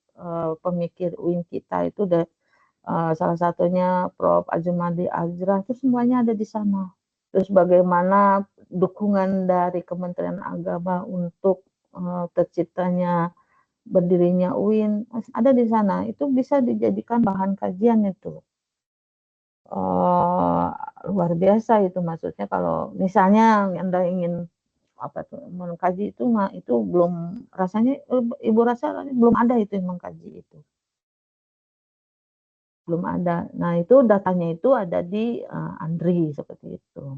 Speaker 1: pemikir UIN kita itu salah satunya Prof. Azumadi Azra, itu semuanya ada di sana. Terus bagaimana dukungan dari Kementerian Agama untuk terciptanya berdirinya UIN ada di sana. Itu bisa dijadikan bahan kajian itu. Luar biasa itu, maksudnya kalau misalnya Anda ingin mengkaji itu belum, rasanya Ibu rasa belum ada itu yang mengkaji itu, belum ada. Nah, itu datanya itu ada di Andri seperti itu.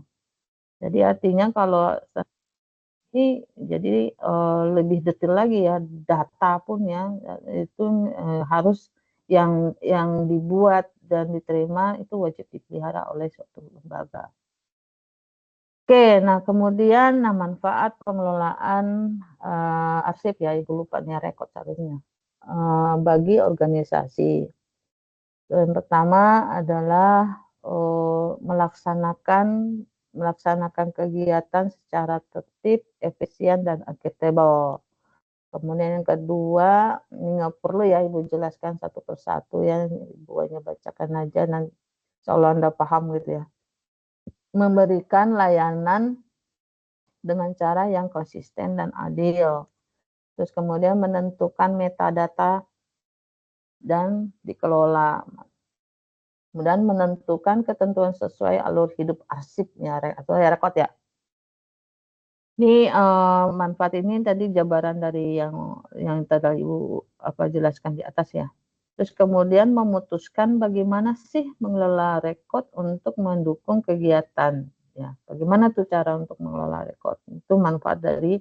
Speaker 1: Jadi artinya kalau ini jadi lebih detail lagi ya, data pun ya itu harus yang dibuat dan diterima itu wajib dipelihara oleh suatu lembaga. Oke, nah kemudian manfaat pengelolaan arsip ya, Ibu lupa nih rekod seharusnya bagi organisasi. Yang pertama adalah melaksanakan kegiatan secara tertib, efisien, dan akuntabel. Kemudian yang kedua, ini nggak perlu ya Ibu jelaskan satu persatu ya, Ibu hanya bacakan aja, nanti insya Allah Anda paham gitu ya. Memberikan layanan dengan cara yang konsisten dan adil. Terus kemudian menentukan metadata dan dikelola. Kemudian menentukan ketentuan sesuai alur hidup arsipnya atau rekod ya. Ini manfaat ini tadi jabaran dari yang tadi Ibu jelaskan di atas ya. Terus kemudian memutuskan bagaimana sih mengelola rekod untuk mendukung kegiatan ya. Bagaimana tuh cara untuk mengelola rekod? Itu manfaat dari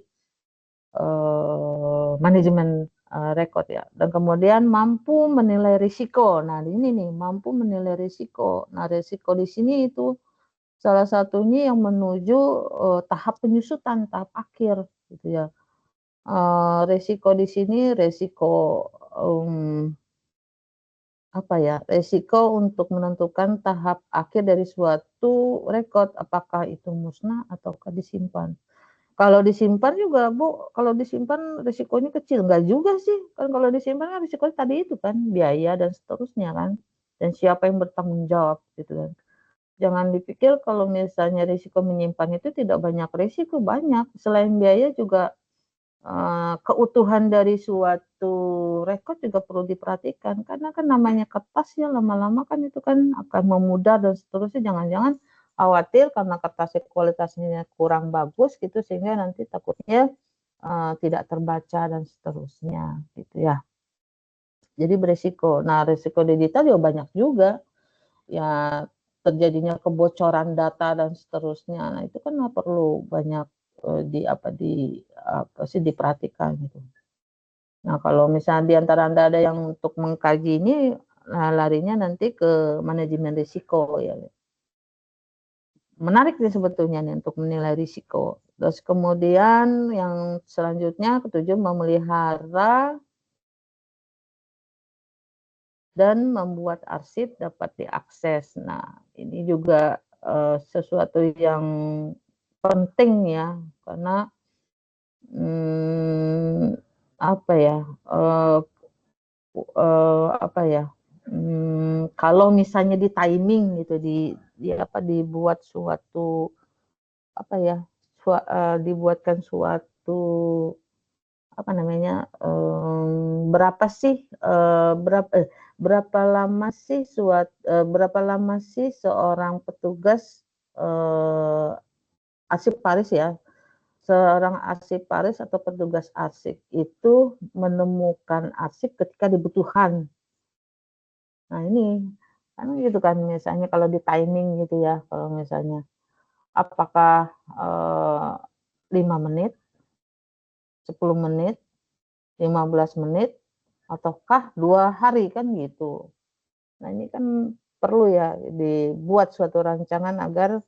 Speaker 1: manajemen rekod ya. Dan kemudian mampu menilai risiko. Nah, ini nih mampu menilai risiko. Nah, risiko di sini itu salah satunya yang menuju tahap penyusutan, tahap akhir gitu ya. Resiko di sini resiko resiko untuk menentukan tahap akhir dari suatu rekod, apakah itu musnah ataukah disimpan. Kalau disimpan juga Bu, kalau disimpan risikonya kecil, enggak juga sih. Kan kalau disimpan kan risikonya tadi itu kan, biaya dan seterusnya kan. Dan siapa yang bertanggung jawab gitu kan. Jangan dipikir kalau misalnya risiko menyimpan itu tidak banyak risiko, banyak. Selain biaya juga keutuhan dari suatu rekod juga perlu diperhatikan. Karena kan namanya kertas ya, lama-lama kan itu kan akan memudar dan seterusnya. Jangan-jangan khawatir karena kertasnya kualitasnya kurang bagus gitu, sehingga nanti takutnya tidak terbaca dan seterusnya gitu ya. Jadi beresiko. Nah, risiko digital juga banyak juga. Ya, terjadinya kebocoran data dan seterusnya. Nah, itu kan perlu banyak diperhatikan gitu. Nah, kalau misalnya di antara Anda ada yang untuk mengkaji ini, nah larinya nanti ke manajemen risiko ya. Menarik sih sebetulnya nih untuk menilai risiko. Terus kemudian yang selanjutnya ketujuh, memelihara dan membuat arsip dapat diakses. Nah, ini juga sesuatu yang penting ya, karena kalau misalnya di timing gitu, dibuat suatu dibuatkan suatu berapa lama sih seorang petugas arsip Paris ya, seorang arsiparis atau petugas arsip itu menemukan arsip ketika dibutuhkan. Nah, ini kan gitu kan, misalnya kalau di timing gitu ya, kalau misalnya apakah 5 menit 10 menit, 15 menit, ataukah 2 hari kan gitu. Nah ini kan perlu ya dibuat suatu rancangan agar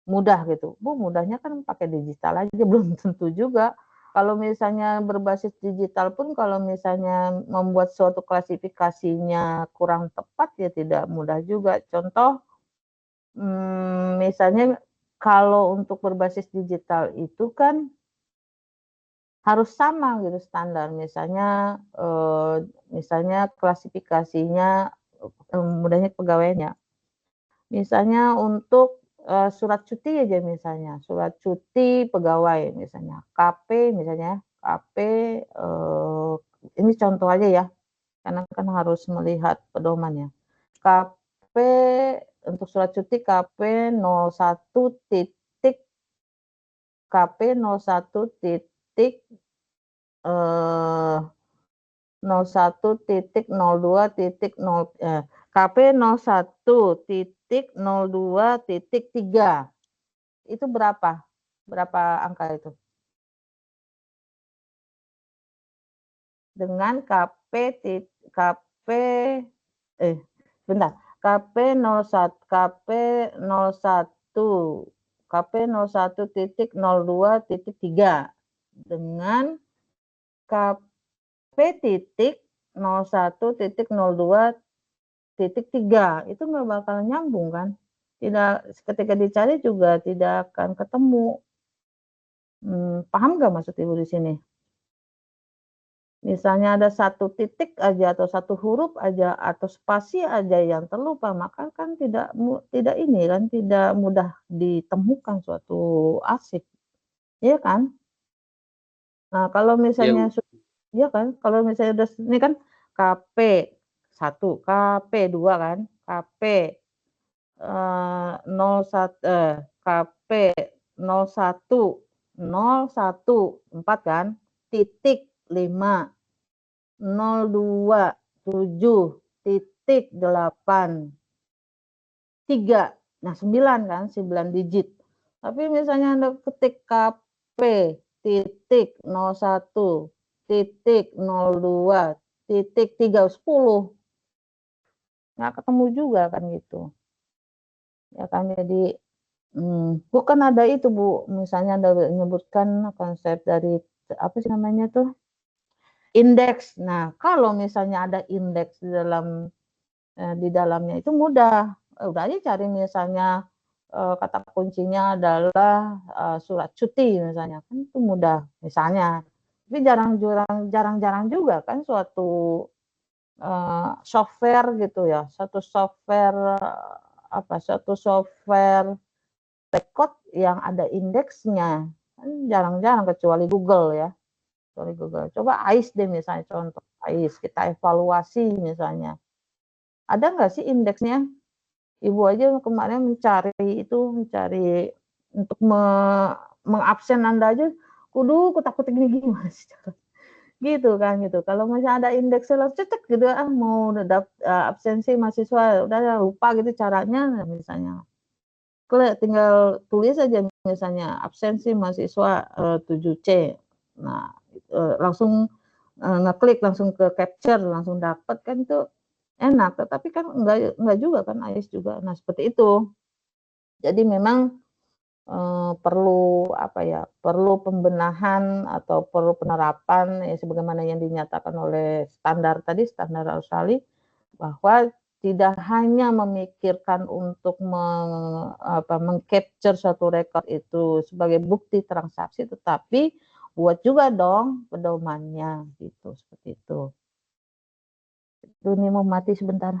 Speaker 1: mudah gitu. Mudahnya kan pakai digital aja, belum tentu juga. Kalau misalnya berbasis digital pun kalau misalnya membuat suatu klasifikasinya kurang tepat ya tidak mudah juga. Contoh, misalnya kalau untuk berbasis digital itu kan harus sama gitu standar. Misalnya klasifikasinya, mudahnya pegawainya. Misalnya untuk surat cuti aja misalnya, surat cuti pegawai misalnya, KP misalnya, KP, ini contoh aja ya, karena kan harus melihat pedomannya. KP untuk surat cuti KP 01 titik KP 01 titik 01.02.0 KP 01.02.3 itu berapa? Berapa angka itu? Dengan KP sebentar, KP 01 KP 01.02.3 dengan KP titik 01.02.3 itu nggak bakal nyambung kan? Tidak, ketika dicari juga tidak akan ketemu. Paham nggak maksud Ibu di sini? Misalnya ada satu titik aja atau satu huruf aja atau spasi aja yang terlupa, maka kan tidak mudah ditemukan suatu arsip, iya kan? Nah, kalau
Speaker 3: Iya,
Speaker 1: misalnya
Speaker 3: Bu.
Speaker 1: iya kan, kalau misalnya udah ini kan KP 1, KP 2 kan, KP, 01 KP 01 4 kan, titik 5, 02.7.8, 3. Nah, 9 kan, 9 digit. Tapi misalnya Anda ketik KP titik 01 titik 02 titik 3, 10. Nggak ketemu juga kan gitu. Ya kan, jadi bukan ada itu Bu, misalnya Anda menyebutkan konsep dari apa sih namanya tuh, indeks. Nah, kalau misalnya ada indeks di dalamnya itu mudah. Udah aja cari misalnya, kata kuncinya adalah, surat cuti misalnya, kan itu mudah misalnya. Tapi jarang-jarang juga kan suatu, software gitu ya, suatu software rekod yang ada indeksnya, kan jarang-jarang kecuali Google ya, kecuali Google. Coba AIS deh misalnya contoh, AIS kita evaluasi misalnya. Ada nggak sih indeksnya? Ibu aja kemarin mencari untuk mengabsen Anda aja, kudu kutak-kutik gini gimana sih cara gitu kan gitu. Kalau misalnya ada indeksnya langsung cetek gitu, mau absensi mahasiswa, udah lupa gitu caranya misalnya. Tinggal tulis aja misalnya absensi mahasiswa 7C. Nah, langsung ngeklik langsung ke capture, langsung dapat kan itu enak. Tetapi kan enggak juga kan AIS juga. Nah, seperti itu. Jadi memang perlu apa ya, perlu pembenahan atau perlu penerapan ya sebagaimana yang dinyatakan oleh standar Australia, bahwa tidak hanya memikirkan untuk meng-capture suatu rekod itu sebagai bukti transaksi, tetapi buat juga dong pedomannya gitu, seperti itu. Ini mau mati sebentar.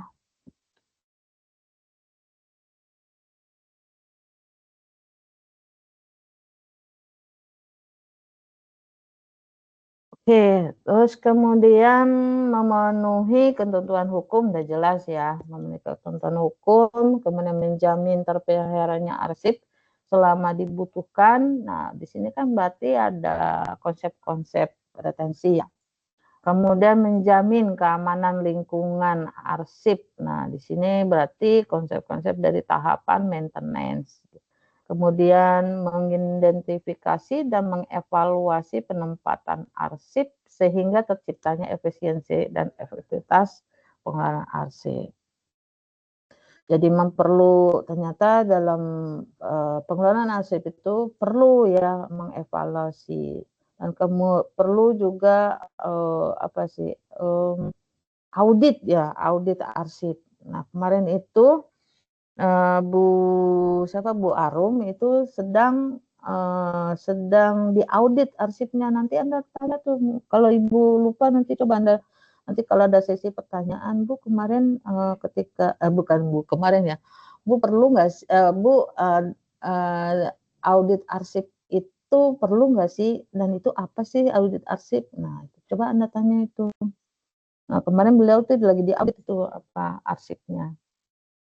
Speaker 1: Oke, terus kemudian memenuhi ketentuan hukum, udah jelas ya, memenuhi ketentuan hukum, kemudian menjamin terpeliharaannya arsip selama dibutuhkan. Nah, di sini kan berarti ada konsep-konsep retensi ya. Kemudian menjamin keamanan lingkungan arsip. Nah, di sini berarti konsep-konsep dari tahapan maintenance. Kemudian mengidentifikasi dan mengevaluasi penempatan arsip sehingga terciptanya efisiensi dan efektivitas pengelolaan arsip. Jadi ternyata dalam pengelolaan arsip itu perlu ya mengevaluasi dan perlu juga audit ya, audit arsip. Nah, kemarin itu Bu Arum itu sedang diaudit arsipnya. Nanti Anda tanya tuh, kalau Ibu lupa nanti coba Anda nanti kalau ada sesi pertanyaan, Bu kemarin bukan Bu kemarin ya, Bu perlu nggak Bu audit arsip itu perlu nggak sih, dan itu apa sih audit arsip? Nah, coba Anda tanya itu. Nah, kemarin beliau tuh lagi diaudit itu apa arsipnya.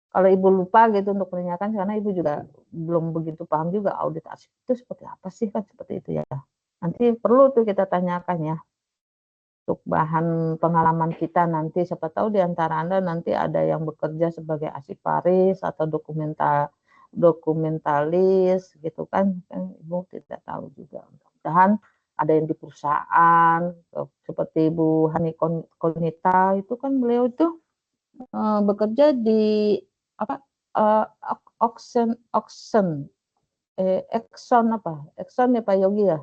Speaker 1: Kalau Ibu lupa gitu untuk menanyakan, karena Ibu juga belum begitu paham juga audit arsip itu seperti apa sih, kan seperti itu ya. Nanti perlu tuh kita tanyakan ya, untuk bahan pengalaman kita nanti, siapa tahu di antara Anda nanti ada yang bekerja sebagai arsiparis atau dokumentalis gitu kan, Ibu tidak tahu juga. Mudah-mudahan ada yang di perusahaan, seperti Ibu Hani Konita itu kan beliau itu bekerja di Exxon ya Pak Yogi ya,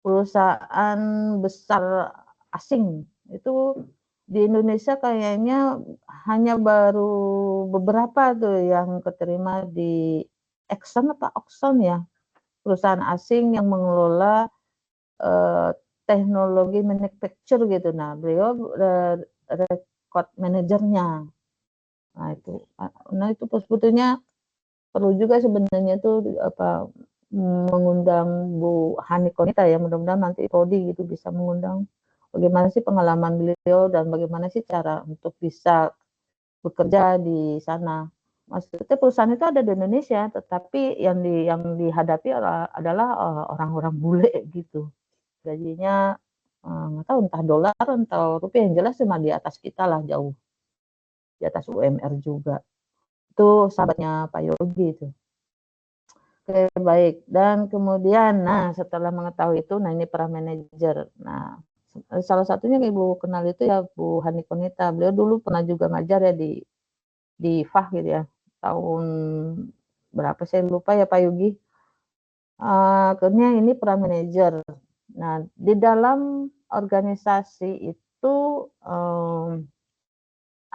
Speaker 1: perusahaan besar asing itu di Indonesia kayaknya hanya baru beberapa tuh yang keterima di Exxon ya, perusahaan asing yang mengelola teknologi manufacture gitu. Nah, beliau record manajernya. Nah itu sebetulnya perlu juga sebenarnya itu mengundang Bu Hani Konita ya, mudah-mudahan nanti Prodi gitu bisa mengundang bagaimana sih pengalaman beliau dan bagaimana sih cara untuk bisa bekerja di sana. Maksudnya perusahaan itu ada di Indonesia, tetapi yang dihadapi adalah orang-orang bule gitu. Gajinya nggak tahu entah dolar atau rupiah, yang jelas cuma di atas kita lah, jauh di atas UMR juga. Itu sahabatnya Pak Yogi itu. Oke, baik. Dan kemudian, nah setelah mengetahui itu, nah ini para manajer. Nah, salah satunya yang Ibu kenal itu ya Bu Hani Konita. Beliau dulu pernah juga ngajar ya di FAH gitu ya. Tahun berapa saya lupa ya Pak Yogi. Akhirnya ini para manajer. Nah, di dalam organisasi itu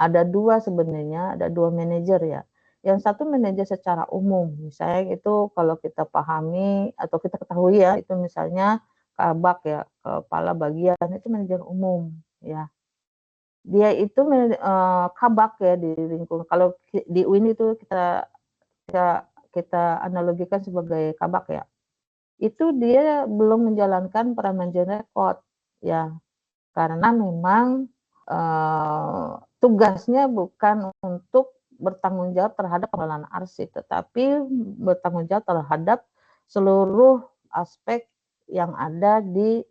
Speaker 1: ada dua sebenarnya, ada dua manajer ya. Yang satu manajer secara umum, misalnya itu kalau kita pahami atau kita ketahui ya, itu misalnya kabak ya, kepala bagian, itu manajer umum ya. Dia itu kabak ya di lingkungan, kalau di UIN itu kita analogikan sebagai kabak ya. Itu dia belum menjalankan peran manajer rekod ya, karena memang tugasnya bukan untuk bertanggung jawab terhadap pengelolaan arsip, tetapi bertanggung jawab terhadap seluruh aspek yang ada di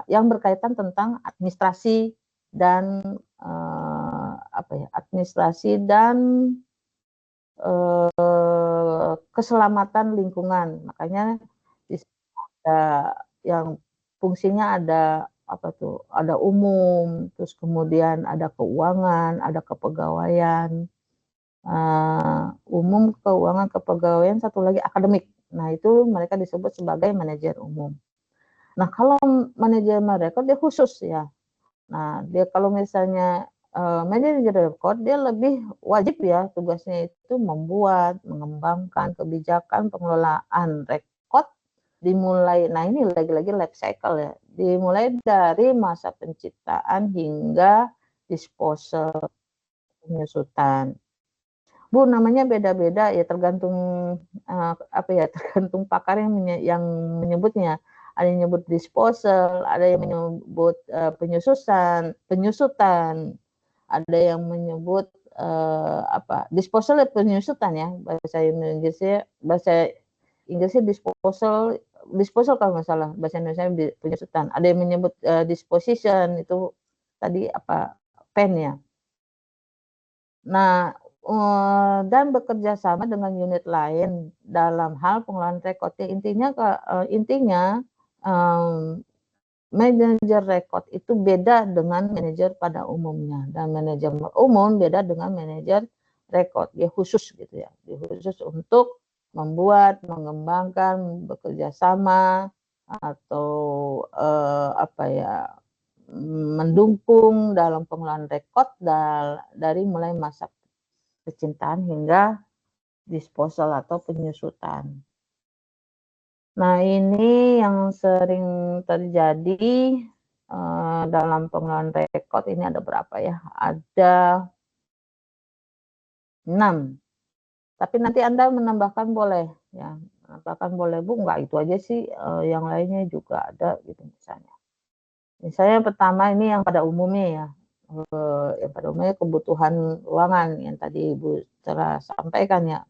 Speaker 1: yang berkaitan tentang administrasi dan keselamatan lingkungan. Makanya ada yang fungsinya ada ada umum, terus kemudian ada keuangan, ada kepegawaian, umum, keuangan, kepegawaian, satu lagi akademik. Nah itu mereka disebut sebagai manajer umum. Nah kalau manajemen rekod dia khusus ya. Nah dia kalau misalnya manajer rekod dia lebih wajib ya, tugasnya itu membuat, mengembangkan kebijakan pengelolaan rekod dimulai, nah ini lagi-lagi life cycle ya, dimulai dari masa penciptaan hingga disposal, penyusutan. Bu, namanya beda-beda ya, tergantung tergantung pakar yang menyebutnya. Ada yang menyebut disposal, ada yang menyebut penyusutan, ada yang menyebut disposal dan penyusutan ya, bahasa Inggrisnya disposal kalau nggak salah, bahasa Indonesia penyusutan. Ada yang menyebut disposition, itu tadi pen ya. Nah dan bekerja sama dengan unit lain dalam hal pengelolaan rekod. Ya, intinya manajer rekod itu beda dengan manajer pada umumnya, dan manajer umum beda dengan manajer rekod. Dia khusus gitu ya, dia khusus untuk membuat, mengembangkan, bekerja sama atau apa ya, mendukung dalam pengelolaan rekod dari mulai masa kecintaan hingga disposal atau penyusutan. Nah, ini yang sering terjadi dalam pengelolaan rekod. Ini ada berapa ya? Ada 6. Tapi nanti Anda menambahkan boleh ya. Menambahkan boleh, Bu, enggak itu aja sih, yang lainnya juga ada gitu misalnya. Misalnya yang pertama ini yang pada umumnya ya. Yang pada umumnya kebutuhan ruangan yang tadi Ibu telah sampaikan ya.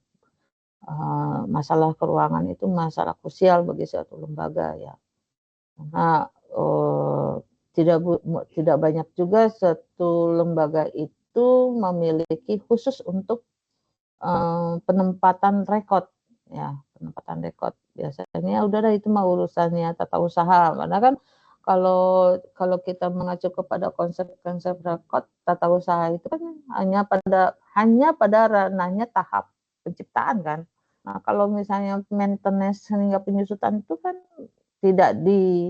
Speaker 1: Masalah keuangan itu masalah krusial bagi suatu lembaga ya. Karena tidak banyak juga suatu lembaga itu memiliki khusus untuk penempatan rekod ya, penempatan rekod. Biasanya udah itu mah urusannya tata usaha. Karena kan kalau kita mengacu kepada konsep-konsep rekod tata usaha itu kan hanya pada ranahnya tahap penciptaan kan. Nah, kalau misalnya maintenance hingga penyusutan itu kan tidak di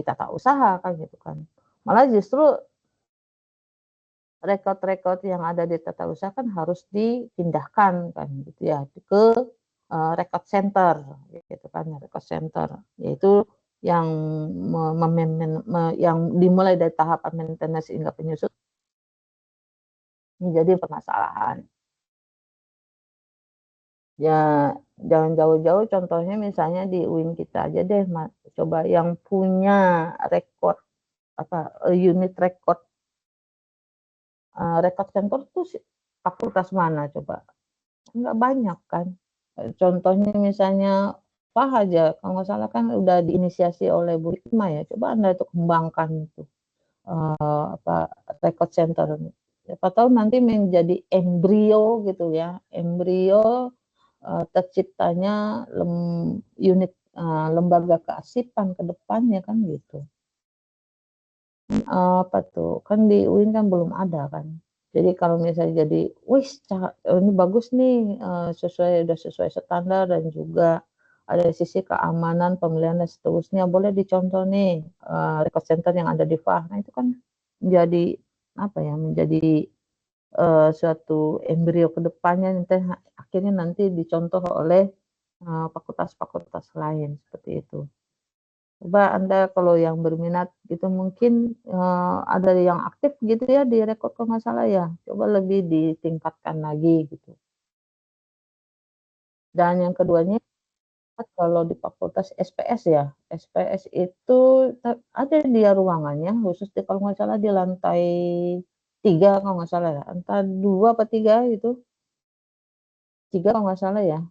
Speaker 1: tata usaha kan gitu kan. Malah justru rekod-rekod yang ada di tata usaha kan harus dipindahkan kan gitu ya ke record center gitu kan, record center yaitu yang yang dimulai dari tahapan maintenance hingga penyusutan menjadi permasalahan. Ya, jangan jauh-jauh, contohnya misalnya di UIN kita aja deh, coba yang punya rekod unit rekod center tuh fakultas mana coba? Nggak banyak kan. Contohnya misalnya apa aja, kalau nggak salah kan udah diinisiasi oleh Bu Hikmah ya, coba Anda itu kembangkan itu record center. Siapa tahu nanti menjadi embrio gitu ya, embrio terciptanya unit lembaga kearsipan ke depannya kan gitu. Apa tuh, kan di UIN kan belum ada kan. Jadi kalau misalnya jadi, wis ini bagus nih, udah sesuai standar dan juga ada sisi keamanan, pemilihan dan seterusnya, boleh dicontoh nih record center yang ada di FAH. Nah itu kan menjadi apa ya, menjadi suatu embrio ke depannya, akhirnya nanti dicontoh oleh fakultas-fakultas lain seperti itu. Coba Anda kalau yang berminat gitu mungkin ada yang aktif gitu ya di rekod kalau nggak salah ya, coba lebih ditingkatkan lagi gitu. Dan yang keduanya kalau di fakultas SPS ya, SPS itu ada dia ruangannya khusus kalau nggak salah di lantai 3 kalau nggak salah ya, antara 2 apa 3 gitu, 3 kalau nggak salah ya.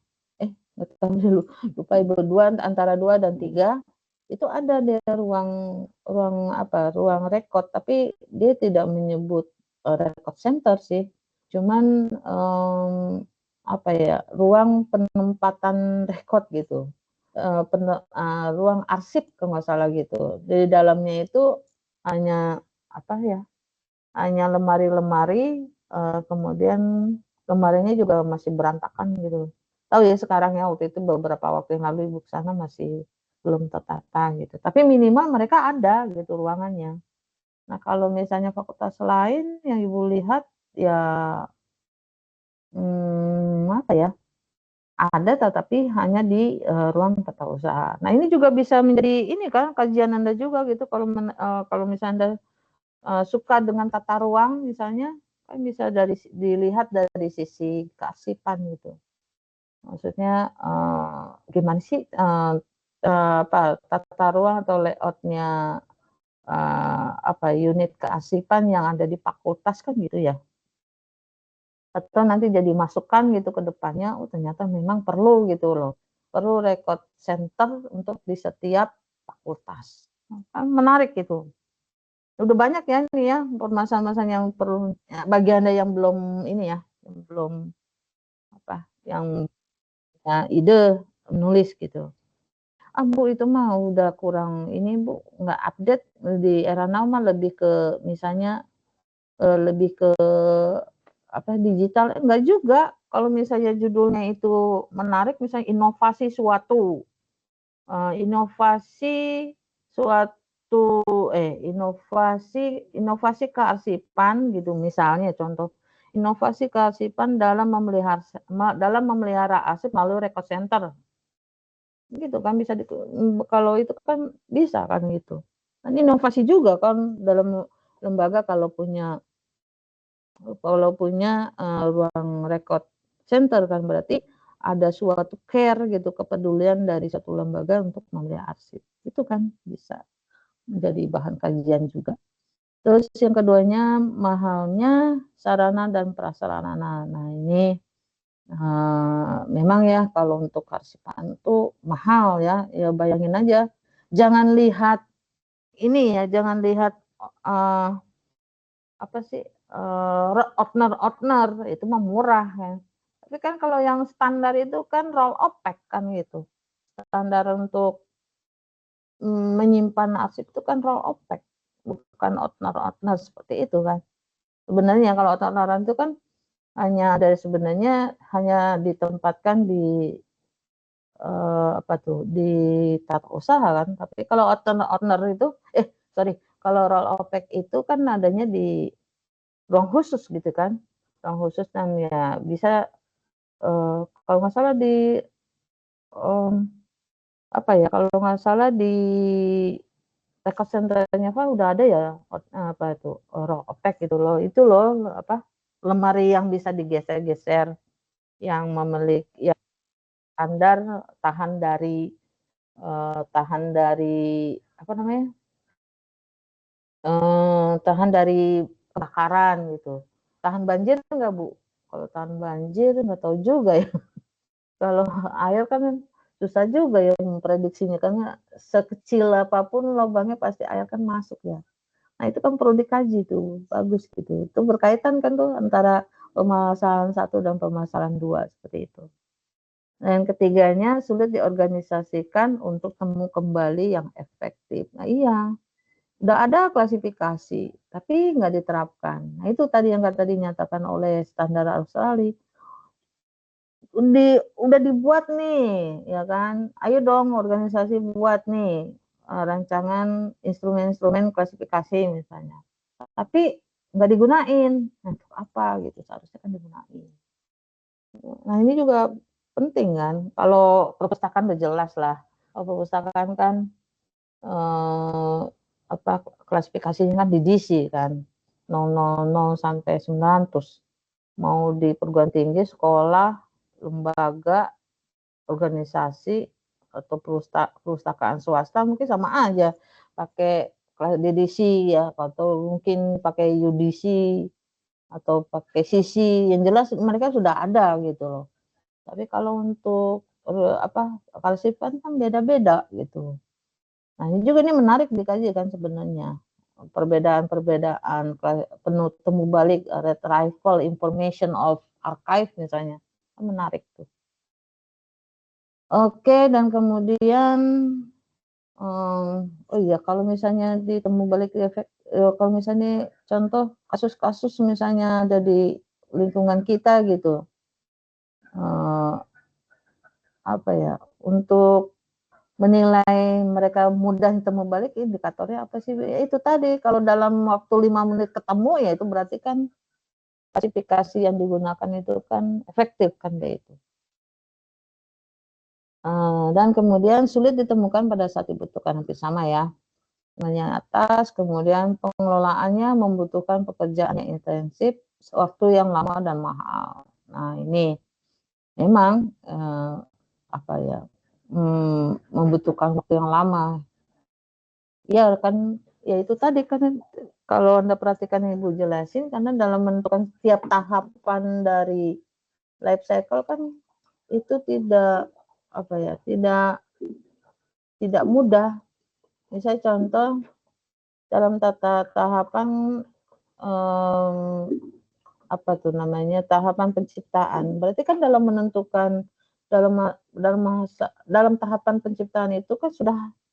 Speaker 1: Nggak tahu dulu, lupa Ibu, antara 2 dan 3 itu ada dia ruang rekod, tapi dia tidak menyebut record center sih, cuman apa ya, ruang penempatan rekod gitu, ruang arsip kalau nggak salah gitu. Di dalamnya itu hanya apa ya, hanya lemari-lemari, kemudian lemarinya juga masih berantakan gitu. Tahu ya sekarang ya, waktu itu beberapa waktu yang lalu Ibu ke sana masih belum tertata gitu. Tapi minimal mereka ada gitu ruangannya. Nah, kalau misalnya fakultas lain yang Ibu lihat ya apa ya, ada tetapi hanya di ruang tata usaha. Nah, ini juga bisa menjadi ini kan kajian Anda juga gitu kalau misalnya Anda suka dengan tata ruang misalnya, kan bisa dilihat dari sisi kearsipan gitu. Maksudnya gimana sih tata ruang atau layoutnya unit kearsipan yang ada di fakultas kan gitu ya. Atau nanti jadi masukan gitu ke depannya, oh ternyata memang perlu gitu loh. Perlu record center untuk di setiap fakultas. Kan menarik gitu. Udah banyak ya nih ya permasalahan yang perlu ya, bagi Anda yang belum ini ya, yang belum apa, yang punya ide nulis gitu. "Ah, Bu, itu mah udah kurang ini, Bu, nggak update di era now mah lebih ke misalnya, lebih ke apa, digital." Enggak juga, kalau misalnya judulnya itu menarik, misalnya inovasi suatu, inovasi suatu inovasi kearsipan gitu misalnya contoh, inovasi kearsipan dalam memelihara arsip melalui record center, gitu kan bisa kalau itu kan bisa kan gitu. Kan inovasi juga kan dalam lembaga ruang record center kan berarti ada suatu care gitu, kepedulian dari satu lembaga untuk memelihara arsip. Itu kan bisa menjadi bahan kajian juga. Terus yang keduanya, mahalnya sarana dan prasarana. Nah ini, memang ya kalau untuk kearsipan tuh mahal ya, ya bayangin aja, jangan lihat ini ya, jangan lihat, apa sih, outner itu mah murah ya. Tapi kan kalau yang standar itu kan roll opak kan gitu. Standar untuk, menyimpan arsip itu kan roll opak, bukan outner seperti itu kan. Sebenarnya kalau outner itu kan sebenarnya hanya ditempatkan di, apa tuh, di tata usaha kan. Tapi kalau outner itu sorry, kalau roll opak itu kan adanya di ruang khusus gitu kan, ruang khusus dan ya bisa, kalau nggak salah di, mmm, apa ya, kalau nggak salah di record center-nya kan udah ada ya, apa itu, roll opak gitu loh, itu loh, apa, lemari yang bisa digeser-geser, yang memiliki yang standar tahan dari apa namanya, tahan dari kebakaran gitu. Tahan banjir enggak, Bu? Kalau tahan banjir nggak tahu juga ya. Kalau air kan susah juga ya memprediksinya karena sekecil apapun lubangnya pasti air kan masuk ya. Nah itu kan perlu dikaji tuh, bagus gitu. Itu berkaitan kan tuh antara permasalahan satu dan permasalahan 2 seperti itu. Nah yang ketiganya sulit diorganisasikan untuk temu kembali yang efektif. Nah iya, udah ada klasifikasi, tapi nggak diterapkan. Nah itu tadi yang tadi dinyatakan oleh standar Australia. Udah dibuat nih, ya kan, ayo dong organisasi buat nih, rancangan instrumen-instrumen klasifikasi misalnya, tapi nggak digunain. Nah untuk apa gitu, seharusnya kan digunain. Nah ini juga penting kan, kalau perpustakaan udah jelas lah, kalau perpustakaan kan, eee, apa, klasifikasinya kan di DC kan, 000 sampai 900, mau di perguruan tinggi, sekolah, lembaga, organisasi, atau perpustakaan swasta mungkin sama aja, pakai DDC ya, atau mungkin pakai UDC, atau pakai CC, yang jelas mereka sudah ada gitu loh. Tapi kalau untuk, apa, kearsipan kan beda-beda gitu. Nah ini juga ini menarik dikaji kan sebenarnya, perbedaan-perbedaan temu balik, retrieval information of archive misalnya, kan menarik tuh. Oke, dan kemudian, oh iya kalau misalnya ditemu balik efek, kalau misalnya contoh kasus-kasus misalnya ada di lingkungan kita gitu, eee, apa ya, untuk menilai mereka mudah temu balik indikatornya apa sih? Ya itu tadi kalau dalam waktu 5 menit ketemu ya itu berarti kan klasifikasi yang digunakan itu kan efektif kan kayak itu. Dan kemudian sulit ditemukan pada saat dibutuhkan, hampir sama ya. Menengah atas, kemudian pengelolaannya membutuhkan pekerjaan yang intensif, waktu yang lama dan mahal. Nah ini memang, apa ya, membutuhkan waktu yang lama. Ya kan, ya itu tadi kan kalau Anda perhatikan yang Ibu jelasin karena dalam menentukan setiap tahapan dari life cycle kan itu tidak, apa ya, tidak mudah. Misalnya contoh dalam tahapan apa tuh namanya, tahapan penciptaan. Berarti kan dalam menentukan dalam tahapan penciptaan itu kan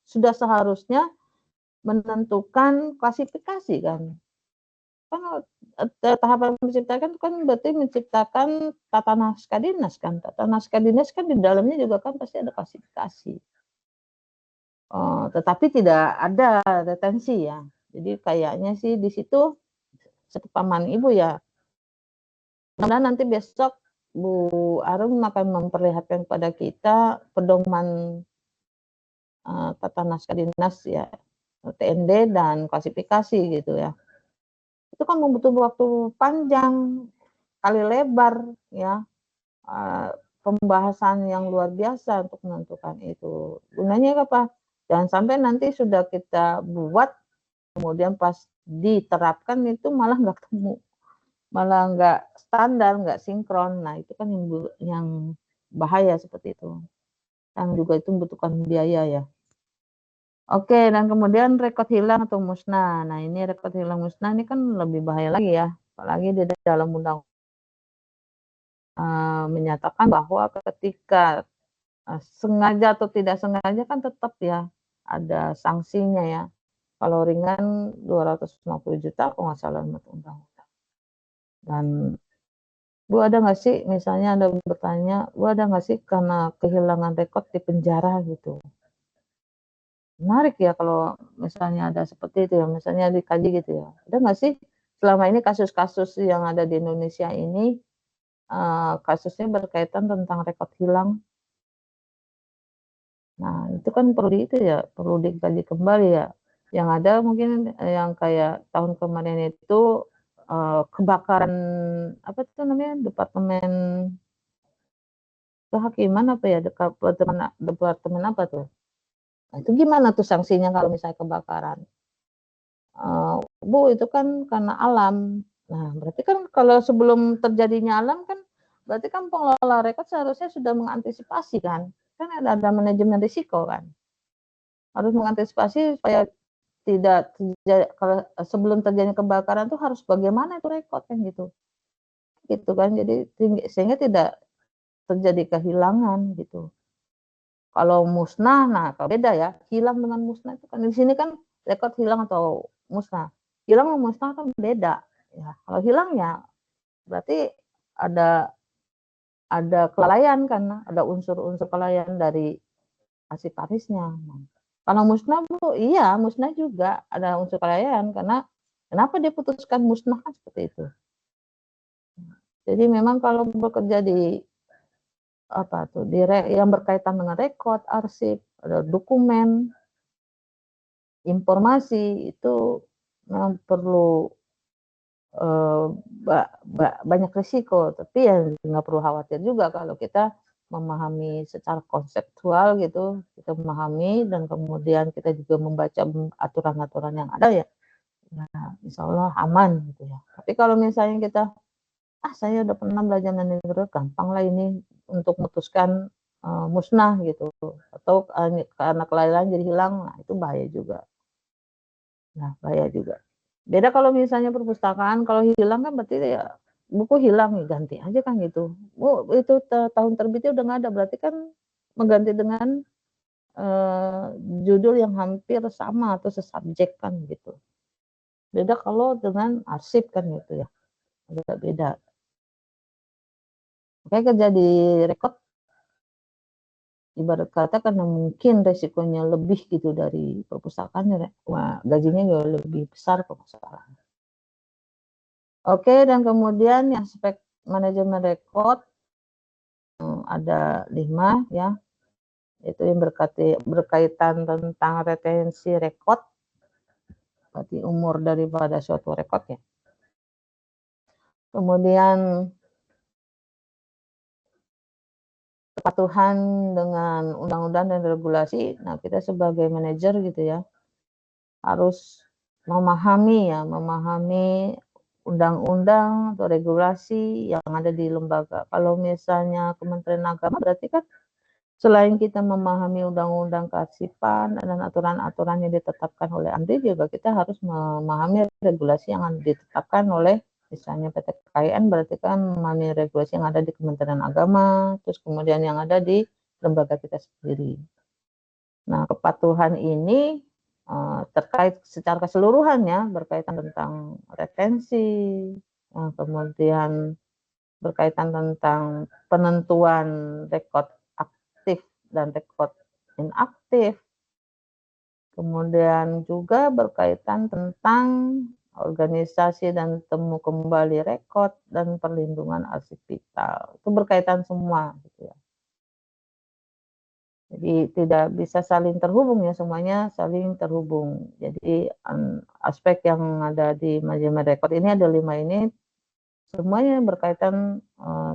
Speaker 1: sudah seharusnya menentukan klasifikasi kan. Kan tahapan menciptakan kan berarti menciptakan tata naskah dinas kan. Tata naskah dinas kan di dalamnya juga kan pasti ada klasifikasi. Tetapi tidak ada retensi ya. Jadi kayaknya sih di situ sepaman Ibu ya. Karena nanti besok Bu Arum akan memperlihatkan kepada kita pedoman tata naskah dinas ya, TND dan klasifikasi gitu ya. Itu kan membutuhkan waktu panjang, kali lebar ya, pembahasan yang luar biasa untuk menentukan itu. Gunanya apa? Jangan sampai nanti sudah kita buat, kemudian pas diterapkan itu malah nggak ketemu, malah nggak standar, nggak sinkron. Nah itu kan yang bahaya seperti itu. Yang juga itu membutuhkan biaya ya. Oke, dan kemudian rekod hilang atau musnah. Nah ini rekod hilang musnah ini kan lebih bahaya lagi ya, apalagi di dalam undang menyatakan bahwa ketika sengaja atau tidak sengaja kan tetap ya ada sanksinya ya. Kalau ringan 250 juta kalau nggak salah menurut undang-undang. Dan Bu ada nggak sih, misalnya Anda bertanya, Bu ada nggak sih karena kehilangan rekod di penjara gitu? Menarik ya kalau misalnya ada seperti itu ya, misalnya dikaji gitu ya. Ada nggak sih selama ini kasus-kasus yang ada di Indonesia ini, kasusnya berkaitan tentang rekod hilang? Nah itu kan perlu dikaji kembali ya. Yang ada mungkin yang kayak tahun kemarin itu, kebakaran apa itu namanya, departemen kehakiman apa ya, departemen apa tuh? Nah itu gimana tuh sanksinya kalau misalnya kebakaran? Bu itu kan karena alam. Nah berarti kan kalau sebelum terjadinya alam kan, berarti kan pengelola rekod seharusnya sudah mengantisipasi kan? Kan ada manajemen risiko kan? Harus mengantisipasi supaya tidak kalau sebelum terjadi kebakaran tuh harus bagaimana itu rekod kan gitu. Gitu kan, jadi sehingga tidak terjadi kehilangan gitu. Kalau musnah, nah kalau beda ya, hilang dengan musnah itu kan di sini kan rekod hilang atau musnah. Hilang sama musnah kan beda. Ya, kalau hilang ya berarti ada kelalaian kan, ada unsur-unsur kelalaian dari arsiparisnya. Kalau musnah Bu, iya musnah juga ada unsur kelalaian karena kenapa dia putuskan musnah kan seperti itu. Jadi memang kalau bekerja di apa tuh, yang berkaitan dengan rekod, arsip, ada dokumen, informasi itu memang perlu banyak risiko, tapi ya nggak perlu khawatir juga kalau kita memahami secara konseptual gitu, kita memahami dan kemudian kita juga membaca aturan-aturan yang ada ya, insya Allah aman gitu ya. Tapi kalau misalnya kita, saya udah pernah belajar manajemen, gampang lah ini untuk memutuskan musnah gitu, atau karena kelalaian jadi hilang, nah itu bahaya juga. Nah bahaya juga. Beda kalau misalnya perpustakaan, kalau hilang kan berarti ya buku hilang, ya ganti aja kan gitu. Oh itu tahun terbitnya udah nggak ada, berarti kan mengganti dengan judul yang hampir sama atau sesubjek kan gitu. Beda kalau dengan arsip kan gitu ya, agak beda. Makanya kerja di rekod ibarat kata karena mungkin resikonya lebih gitu dari perpustakaan ya, wah gajinya juga lebih besar perpustakaan. Oke, dan kemudian yang aspek manajemen rekod ada 5 ya, itu yang berkaitan tentang retensi rekod, berarti umur daripada suatu rekod ya. Kemudian kepatuhan dengan undang-undang dan regulasi. Nah kita sebagai manajer gitu ya harus memahami undang-undang atau regulasi yang ada di lembaga. Kalau misalnya Kementerian Agama berarti kan Selain kita memahami undang-undang kearsipan dan aturan-aturan yang ditetapkan oleh AMDI, juga kita harus memahami regulasi yang ditetapkan oleh misalnya PT KKN, berarti kan memahami regulasi yang ada di Kementerian Agama, terus kemudian yang ada di lembaga kita sendiri. Nah, kepatuhan ini terkait secara keseluruhan ya, berkaitan tentang retensi, kemudian berkaitan tentang penentuan rekod aktif dan rekod inaktif, kemudian juga berkaitan tentang organisasi dan temu kembali rekod dan perlindungan arsip vital. Itu berkaitan semua gitu ya. Jadi tidak bisa saling terhubung ya, semuanya saling terhubung. Jadi aspek yang ada di manajemen rekod ini ada 5 ini, semuanya berkaitan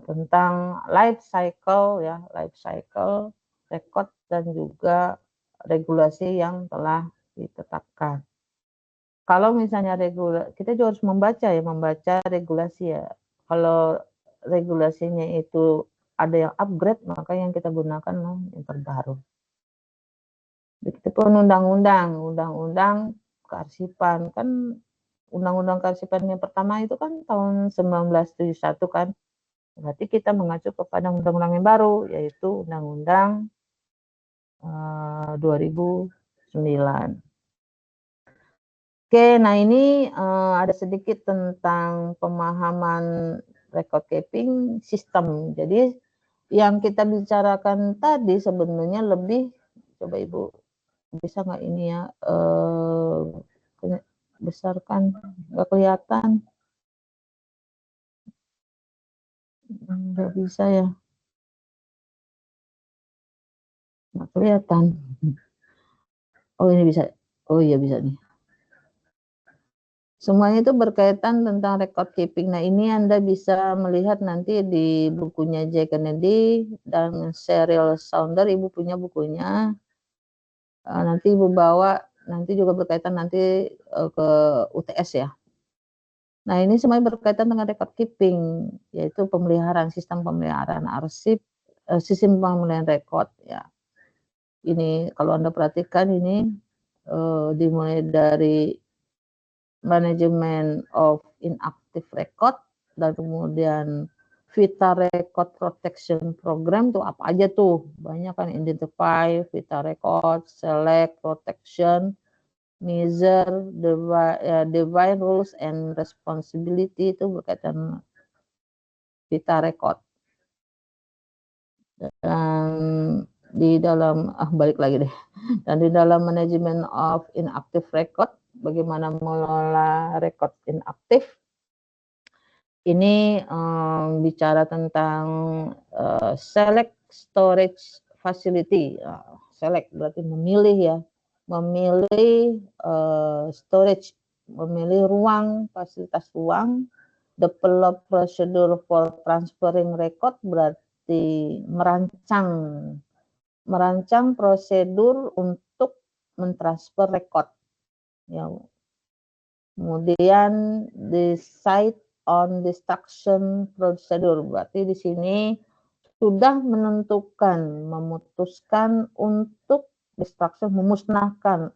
Speaker 1: tentang life cycle ya, life cycle rekod dan juga regulasi yang telah ditetapkan. Kalau misalnya kita juga harus membaca regulasi ya. Kalau regulasinya itu ada yang upgrade, maka yang kita gunakan yang terbaru. Begitupun undang-undang kearsipan, kan undang-undang kearsipan yang pertama itu kan tahun 1971 kan. Berarti kita mengacu kepada undang-undang yang baru, yaitu Undang-Undang 2009. Oke, nah ini ada sedikit tentang pemahaman record keeping sistem. Jadi yang kita bicarakan tadi sebenarnya lebih, coba Ibu bisa nggak ini ya, besarkan, nggak kelihatan. Nggak bisa ya, nggak kelihatan. Oh ini bisa, oh iya bisa nih. Semuanya itu berkaitan tentang record keeping. Nah ini Anda bisa melihat nanti di bukunya J. Kennedy dan Sheryl Saunders, Ibu punya bukunya. Nanti Ibu bawa, nanti juga berkaitan nanti ke UTS ya. Nah ini semuanya berkaitan dengan record keeping, yaitu pemeliharaan, sistem pemeliharaan arsip, sistem pemeliharaan rekod ya. Ini kalau Anda perhatikan ini dimulai dari Management of Inactive Record, dan kemudian Vita Record Protection Program tuh apa aja tuh, banyak kan, identify, Vita Record, select, protection, measure, define rules and responsibility, itu berkaitan Vita Record. Dan di dalam balik lagi deh, dan di dalam Management of Inactive Record, bagaimana mengelola record inaktif. Ini bicara tentang select storage facility. Select berarti memilih ya, memilih storage, memilih ruang, fasilitas ruang. Develop procedure for transferring record berarti merancang prosedur untuk mentransfer record. Ya. Kemudian decide on destruction procedure, berarti di sini sudah memutuskan untuk destruction, memusnahkan,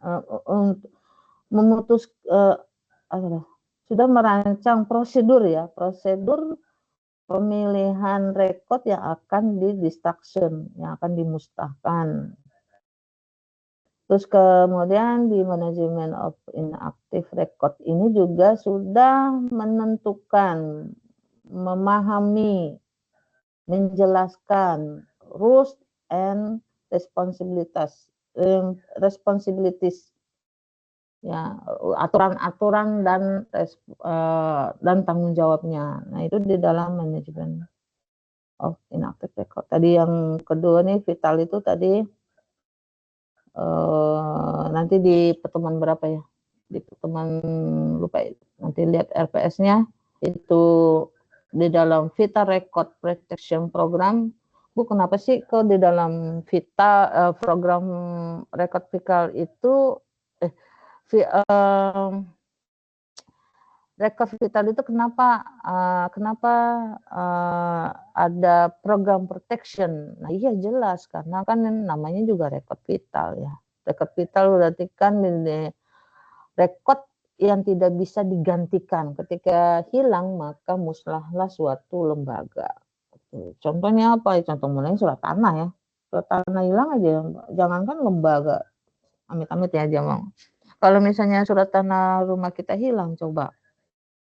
Speaker 1: sudah merancang prosedur ya, prosedur pemilihan rekod yang akan di destruction, yang akan dimusnahkan. Terus kemudian di Management of Inactive Record ini juga sudah menentukan, memahami, menjelaskan rules and responsibilities ya, aturan-aturan dan tanggung jawabnya. Nah itu di dalam Management of Inactive Record. Tadi yang kedua nih vital itu tadi nanti di pertemuan berapa ya, di pertemuan lupa, nanti lihat RPS-nya itu di dalam Vita Record Protection Program. Bu, kenapa sih kok di dalam Vita program record vital itu Rekod vital itu kenapa ada program protection? Nah, iya jelas karena kan namanya juga rekod vital ya. Rekod vital berarti kan rekod yang tidak bisa digantikan. Ketika hilang maka musnahlah suatu lembaga. Contohnya apa? Contoh mulanya surat tanah ya. Surat tanah hilang aja, jangankan lembaga. Amit-amit ya jangan. Kalau misalnya surat tanah rumah kita hilang, coba.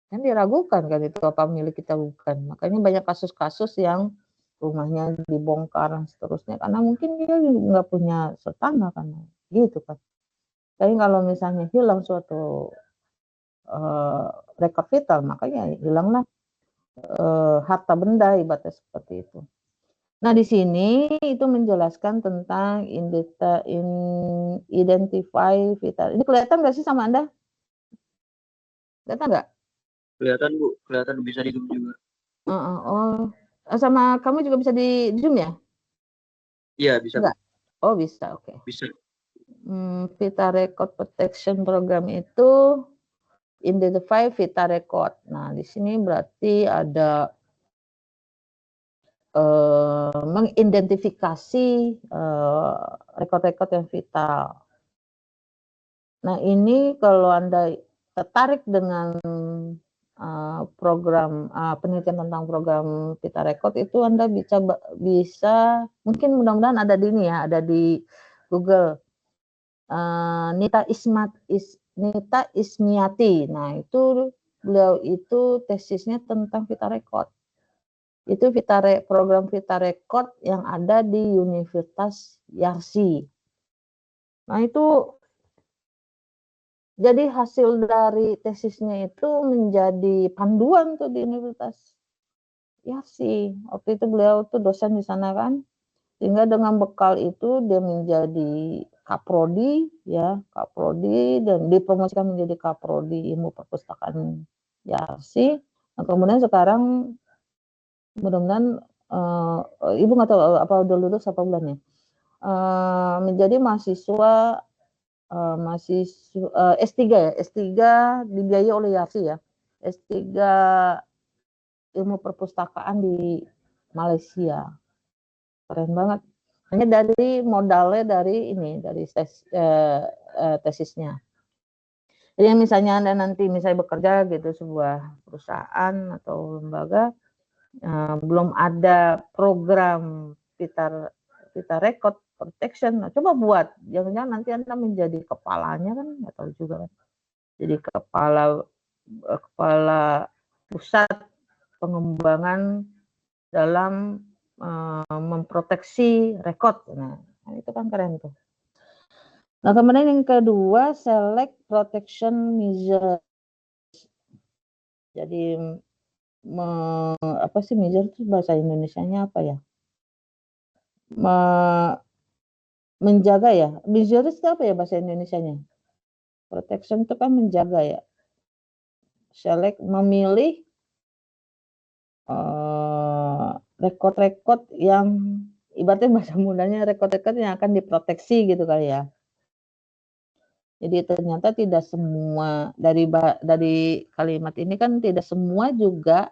Speaker 1: Kan diragukan kan itu apa milik kita bukan. Makanya banyak kasus-kasus yang rumahnya dibongkar dan seterusnya karena mungkin dia nggak punya surat tanah kan, gitu kan. Tapi kalau misalnya hilang suatu rekod vital, makanya hilanglah harta benda ibaratnya seperti itu. Nah, di sini itu menjelaskan tentang identify vital. Ini kelihatan nggak sih sama Anda? Kelihatan nggak?
Speaker 3: Kelihatan Bu, kelihatan bisa di zoom juga.
Speaker 1: Oh, sama kamu juga bisa di zoom ya?
Speaker 3: Iya bisa.
Speaker 1: Enggak? Oh bisa, oke. Okay.
Speaker 3: Bisa.
Speaker 1: Vita Record Protection Program itu identify Vita Record. Nah, di sini berarti ada mengidentifikasi rekod-rekod yang vital. Nah, ini kalau Anda tertarik dengan program penelitian tentang program Vita Record itu Anda bisa mungkin mudah-mudahan ada di ini ya, ada di Google. Nita Ismiati. Nah, itu beliau itu tesisnya tentang Vita Record. Itu program Vita Record yang ada di Universitas Yarsi. Nah, itu jadi hasil dari tesisnya itu menjadi panduan tuh di Universitas Yarsi. Waktu itu beliau tuh dosen di sana kan. Sehingga dengan bekal itu dia menjadi kaprodi ya, kaprodi dan dipromosikan menjadi kaprodi ilmu perpustakaan Yarsi. Nah, kemudian sekarang mudah-mudahan Ibu nggak tahu apa udah lulus apa belum ya. Menjadi mahasiswa S3 ya, S3 dibiayai oleh Yarsi ya. S3 ilmu perpustakaan di Malaysia. Keren banget. Hanya dari modalnya dari ini, dari tesisnya. Jadi misalnya Anda nanti misalnya bekerja gitu sebuah perusahaan atau lembaga, belum ada program Vita Record Protection, nah, coba buat. Jangan-jangan nanti Anda menjadi kepalanya kan, nggak tahu juga kan. Jadi kepala pusat pengembangan dalam memproteksi rekod. Nah, itu kan keren tuh. Nah, kemudian yang kedua, select protection measures. Jadi apa sih measure itu bahasa Indonesianya apa ya? Menjaga ya. Measures itu apa ya bahasa Indonesianya? Protection itu kan menjaga ya. Select memilih rekod-rekod yang ibaratnya bahasa mudanya rekod-rekod yang akan diproteksi gitu kali ya. Jadi ternyata tidak semua dari kalimat ini kan tidak semua juga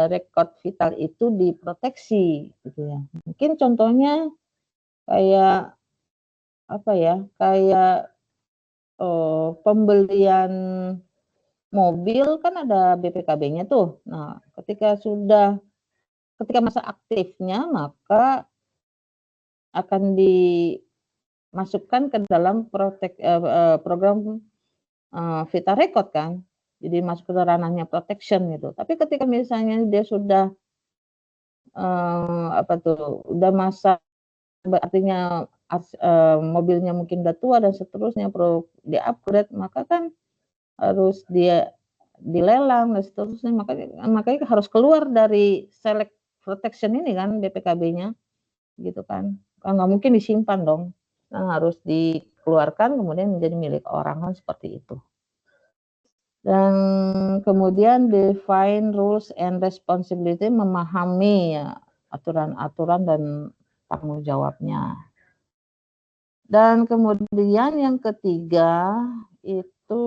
Speaker 1: rekod vital itu diproteksi gitu ya. Mungkin contohnya kayak apa ya? Kayak pembelian mobil kan ada BPKB-nya tuh. Nah, ketika masa aktifnya maka akan dimasukkan ke dalam program Vita Record kan. Jadi masuk ke ranahnya protection gitu. Tapi ketika misalnya dia sudah udah masa artinya mobilnya mungkin udah tua dan seterusnya perlu di-upgrade, maka kan harus dia dilelang dan seterusnya, makanya harus keluar dari select protection ini kan BPKB-nya gitu kan. Nggak mungkin disimpan dong. Nah, harus dikeluarkan kemudian menjadi milik orang kan seperti itu. Dan kemudian define rules and responsibility, memahami ya aturan-aturan dan tanggung jawabnya. Dan kemudian yang ketiga itu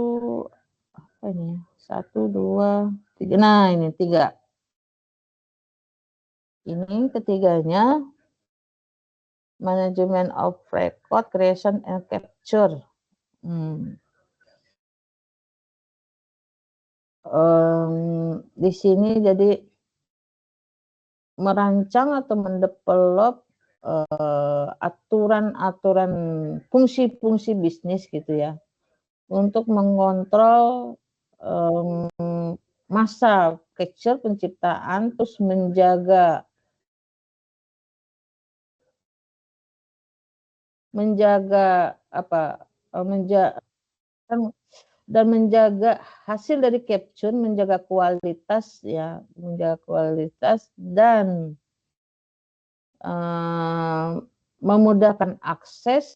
Speaker 1: apa ini ya? 1, 2, 3. Nah, ini 3. Ini ketiganya Management of Record Creation and Capture. Di sini jadi merancang atau mendevelop aturan-aturan fungsi-fungsi bisnis gitu ya, untuk mengontrol masa capture penciptaan, terus menjaga apa, dan menjaga hasil dari capture, menjaga kualitas ya, menjaga kualitas dan memudahkan akses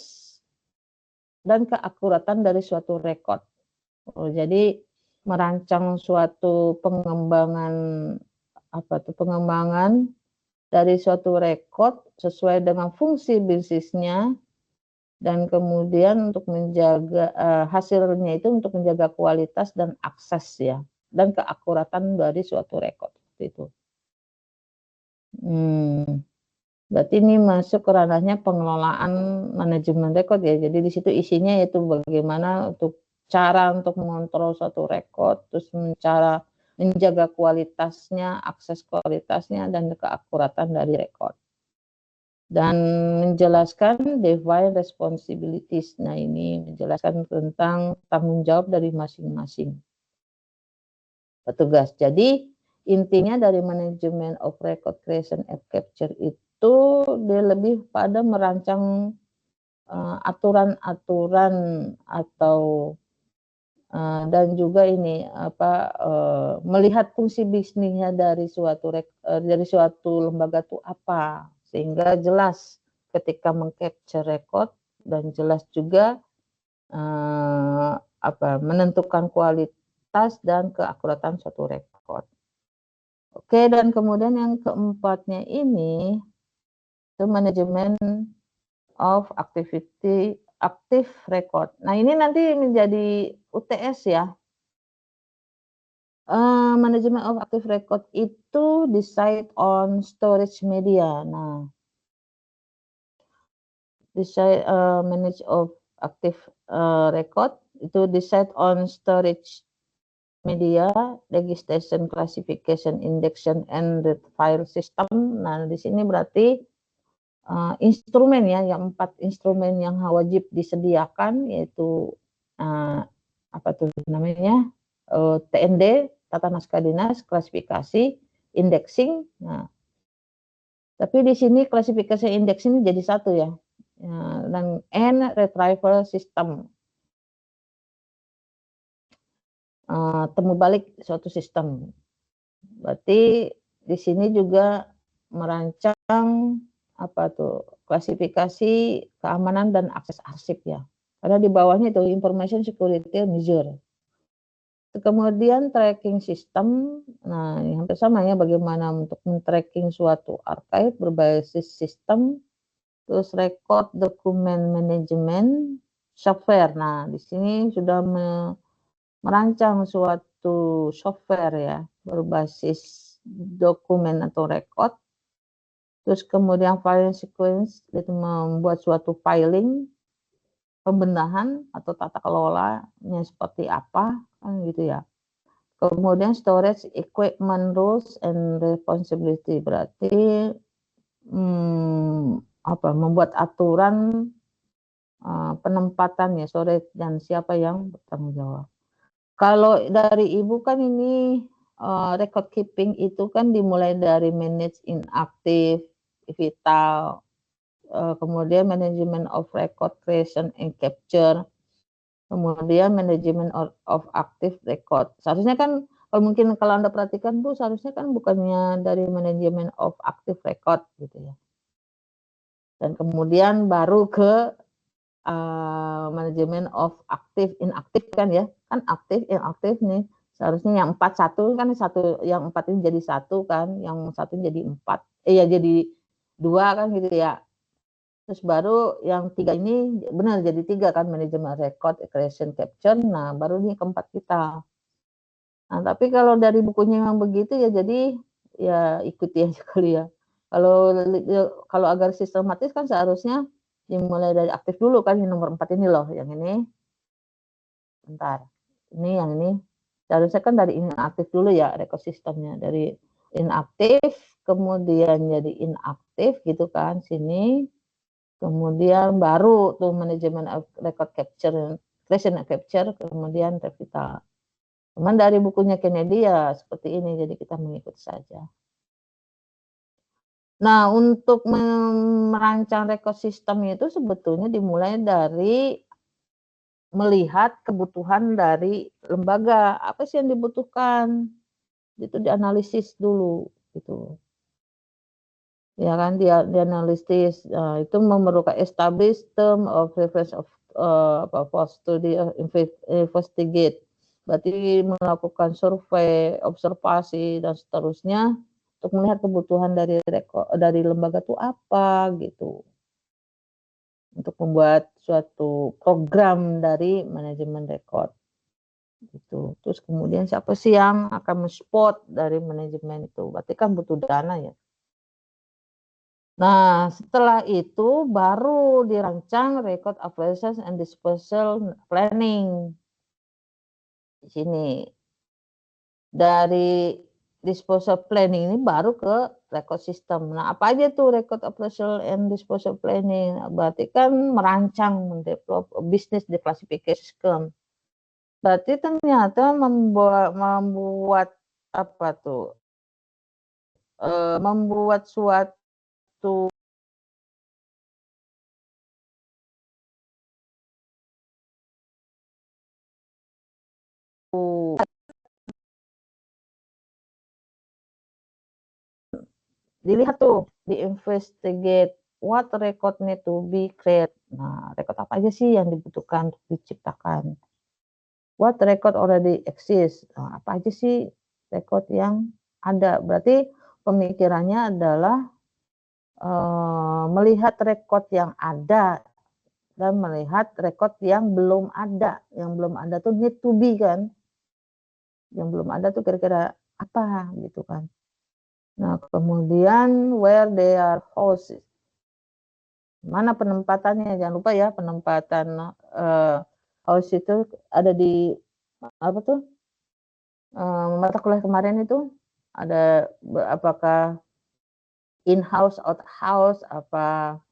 Speaker 1: dan keakuratan dari suatu rekod. Jadi merancang suatu pengembangan pengembangan dari suatu rekod sesuai dengan fungsi bisnisnya, dan kemudian untuk menjaga hasilnya itu untuk menjaga kualitas dan akses ya, dan keakuratan dari suatu rekod itu. Berarti ini masuk ke ranahnya pengelolaan manajemen rekod ya. Jadi di situ isinya yaitu bagaimana cara untuk mengontrol suatu rekod, terus cara menjaga kualitasnya, akses kualitasnya, dan keakuratan dari rekod. Dan menjelaskan define responsibilities. Nah, ini menjelaskan tentang tanggung jawab dari masing-masing petugas. Jadi intinya dari manajemen of record creation and capture itu dia lebih pada merancang aturan-aturan atau dan juga ini melihat fungsi bisnisnya dari suatu lembaga itu apa, sehingga jelas ketika mengcapture record, dan jelas juga menentukan kualitas dan keakuratan suatu record. Oke, dan kemudian yang keempatnya ini itu manajemen of active record. Nah, ini nanti menjadi UTS ya. Manajemen of active record itu decide on storage media. Nah, decide manage of active record itu decide on storage media, registration, classification, indexation, and read file system. Nah, di sini berarti instrumen ya, yang 4 instrumen yang wajib disediakan, yaitu TND, tata naskah dinas, klasifikasi, indexing. Nah, tapi di sini klasifikasi indexing jadi satu ya, dan retrieval system, temu balik suatu sistem. Berarti di sini juga merancang klasifikasi keamanan dan akses arsip ya. Karena di bawahnya itu information security measure. Kemudian tracking system. Nah, yang sama ya, bagaimana untuk men-tracking suatu archive berbasis sistem. Terus record dokumen management software. Nah, di sini sudah merancang suatu software ya berbasis dokumen atau record. Terus kemudian filing sequence, itu membuat suatu filing, pembenahan atau tata kelolanya seperti apa, kan gitu ya. Kemudian storage equipment rules and responsibility, berarti membuat aturan penempatan ya storage dan siapa yang bertanggung jawab. Kalau dari Ibu kan ini record keeping itu kan dimulai dari manage inactive, vital, kemudian management of record creation and capture, kemudian management of active record. Seharusnya kan kalau Anda perhatikan Bu, seharusnya kan bukannya dari management of active record gitu ya. Dan kemudian baru ke management of active inactive kan ya. Kan aktif inaktif nih. Seharusnya yang 4 1 kan yang 4 ini jadi 1 kan, yang 1 jadi 4. Jadi 2 kan gitu ya. Terus baru yang 3 ini benar jadi 3 kan, manajemen record, creation, capture. Nah, baru nih keempat kita. Nah, tapi kalau dari bukunya yang begitu ya jadi ya ikuti aja kali ya. Kalau agar sistematis kan seharusnya dimulai dari aktif dulu kan, yang nomor 4 ini loh, yang ini. Bentar, ini yang ini. Seharusnya kan dari inaktif dulu ya record sistemnya, dari inaktif kemudian jadi inaktif gitu kan sini. Kemudian baru tuh manajemen record capture, creation and capture, kemudian revital. Cuman dari bukunya Kennedy ya seperti ini, jadi kita mengikuti saja. Nah, untuk merancang record system itu sebetulnya dimulai dari melihat kebutuhan dari lembaga, apa sih yang dibutuhkan, itu dianalisis dulu gitu. Ya kan, dianalisis, itu memerlukan establish term of reference of for study investigate. Berarti melakukan survei, observasi dan seterusnya untuk melihat kebutuhan dari lembaga itu apa gitu. Untuk membuat suatu program dari manajemen rekod gitu. Terus kemudian siapa sih yang akan men-support dari manajemen itu? Berarti kan butuh dana ya. Nah, setelah itu baru dirancang record operations and disposal planning. Di sini. Dari disposal planning ini baru ke record system. Nah, apa aja tuh record operational and disposal planning? Berarti kan merancang, mendevelop business declassification. Berarti ternyata membuat apa tuh? Membuat suatu dilihat tuh, di-investigate what record need to be created. Nah, record apa aja sih yang dibutuhkan untuk diciptakan? What record already exist? Nah, apa aja sih record yang ada? Berarti pemikirannya adalah melihat record yang ada dan melihat record yang belum ada. Yang belum ada tuh need to be kan? Yang belum ada tuh kira-kira apa gitu kan? Nah, kemudian where they are housed. Mana penempatannya? Jangan lupa ya, penempatan house itu ada di apa tuh? Mata kuliah kemarin itu ada apakah in house, out house, apa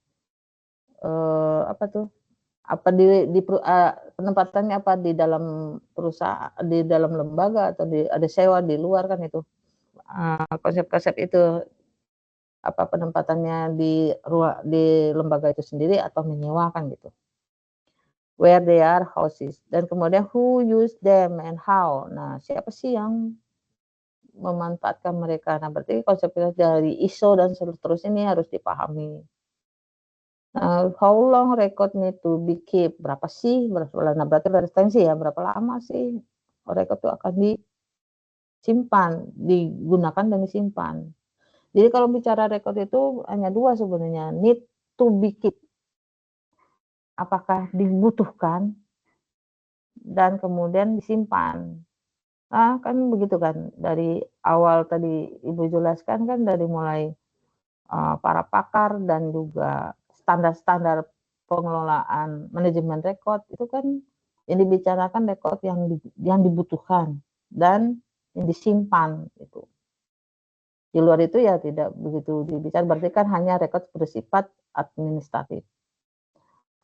Speaker 1: tuh? Apa penempatannya apa di dalam perusahaan, di dalam lembaga atau ada sewa di luar kan itu. Konsep-konsep itu apa penempatannya di lembaga itu sendiri atau menyewakan gitu. Where they are houses, dan kemudian who use them and how. Nah, siapa sih yang memanfaatkan mereka? Nah, berarti konsep dari ISO dan seterusnya ini harus dipahami. Nah, how long record need to be keep? Berapa sih? Nah, berarti retensi ya, berapa lama sih record itu akan disimpan, digunakan dan disimpan. Jadi kalau bicara record itu hanya dua sebenarnya, need to be keep. Apakah dibutuhkan dan kemudian disimpan. Nah, kan begitu kan, dari awal tadi Ibu jelaskan kan dari mulai para pakar dan juga standar-standar pengelolaan manajemen rekod itu kan yang dibicarakan rekod yang dibutuhkan dan yang disimpan itu. Di luar itu ya tidak begitu dibicarakan, berarti kan hanya rekod bersifat administratif.